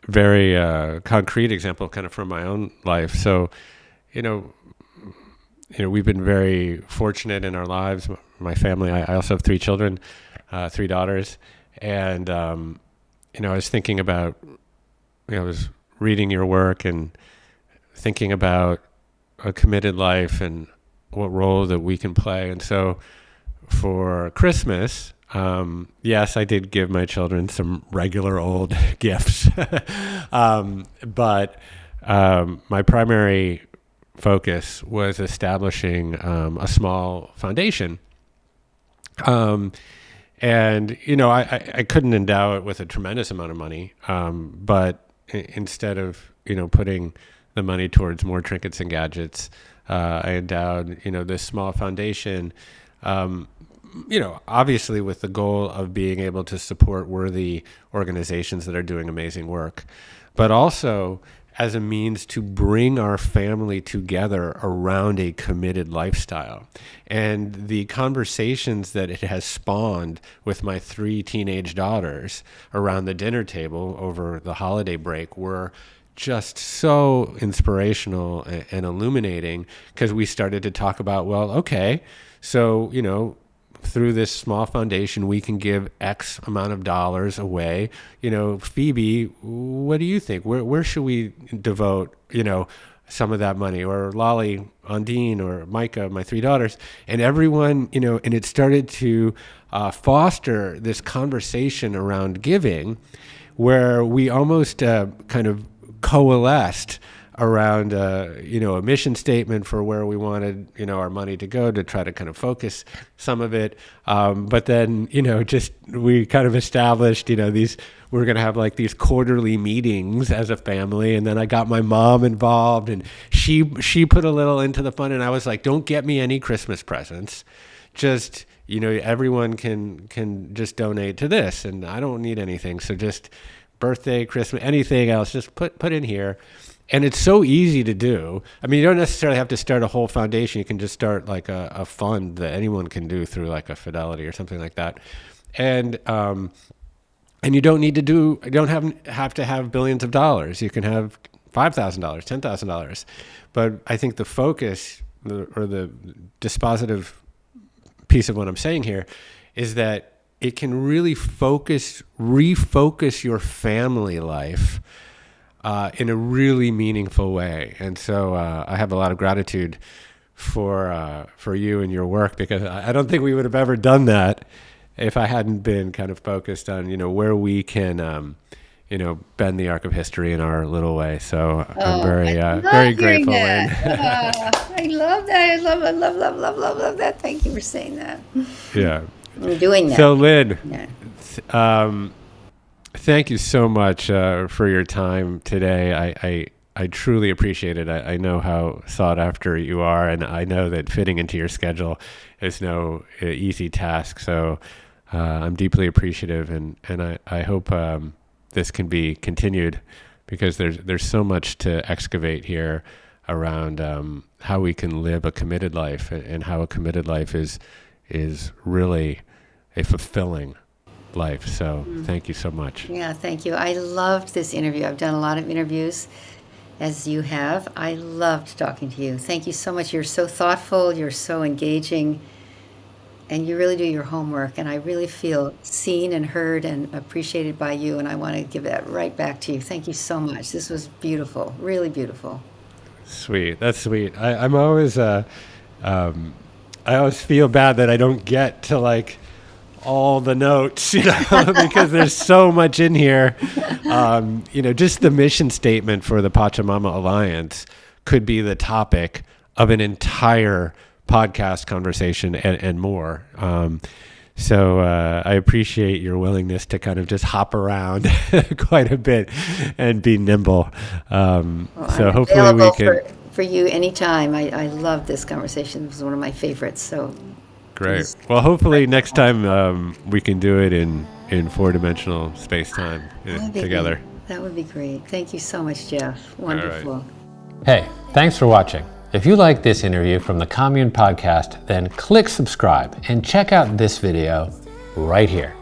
very concrete example kind of from my own life. So, we've been very fortunate in our lives. My family, I also have 3 children, 3 daughters. And, I was thinking about, I was reading your work and thinking about a committed life and what role that we can play. And so for Christmas, yes, I did give my children some regular old gifts. But my primary focus was establishing a small foundation. And, I couldn't endow it with a tremendous amount of money. But instead of, putting the money towards more trinkets and gadgets, I endowed, this small foundation, obviously with the goal of being able to support worthy organizations that are doing amazing work, but also as a means to bring our family together around a committed lifestyle. And the conversations that it has spawned with my 3 teenage daughters around the dinner table over the holiday break were just so inspirational and illuminating, because we started to talk about, well, okay, so, through this small foundation, we can give X amount of dollars away. Phoebe, what do you think? Where should we devote, some of that money? Or Lolly, Ondine, or Micah, my 3 daughters, and everyone, and it started to foster this conversation around giving, where we almost kind of coalesced around a mission statement for where we wanted our money to go, to try to kind of focus some of it, but then we kind of established we're going to have like these quarterly meetings as a family, and then I got my mom involved, and she put a little into the fun, and I was like, don't get me any Christmas presents, just everyone can just donate to this, and I don't need anything, so just birthday, Christmas, anything else, just put in here. And it's so easy to do. I mean, you don't necessarily have to start a whole foundation. You can just start like a fund that anyone can do through like a Fidelity or something like that. And you don't need to have to have billions of dollars. You can have $5,000, $10,000. But I think the focus or the dispositive piece of what I'm saying here is that it can really refocus your family life in a really meaningful way. And so I have a lot of gratitude for you and your work, because I don't think we would have ever done that if I hadn't been kind of focused on, where we can, bend the arc of history in our little way. So I'm very grateful. I love that. I love that. Thank you for saying that. Yeah. I'm doing that. So Lynne, Yeah. thank you so much for your time today. I truly appreciate it. I know how sought after you are, and I know that fitting into your schedule is no easy task. So I'm deeply appreciative, and I hope this can be continued, because there's so much to excavate here around how we can live a committed life, and how a committed life is really a fulfilling life. So thank you so much. Yeah, thank you. I loved this interview. I've done a lot of interviews, as you have. I loved talking to you. Thank you so much. You're so thoughtful. You're so engaging. And you really do your homework. And I really feel seen and heard and appreciated by you. And I want to give that right back to you. Thank you so much. This was beautiful. Really beautiful. Sweet. That's sweet. I'm always, I always feel bad that I don't get to all the notes, because there's so much in here. Just the mission statement for the Pachamama Alliance could be the topic of an entire podcast conversation and more. So I appreciate your willingness to kind of just hop around quite a bit and be nimble. So hopefully we can. For you anytime. I love this conversation. It was one of my favorites. So great. Well, hopefully next time we can do it in 4-dimensional space-time together. Great. That would be great. Thank you so much, Jeff. Wonderful. Right. Hey, thanks for watching. If you like this interview from the Commune podcast, then click subscribe and check out this video right here.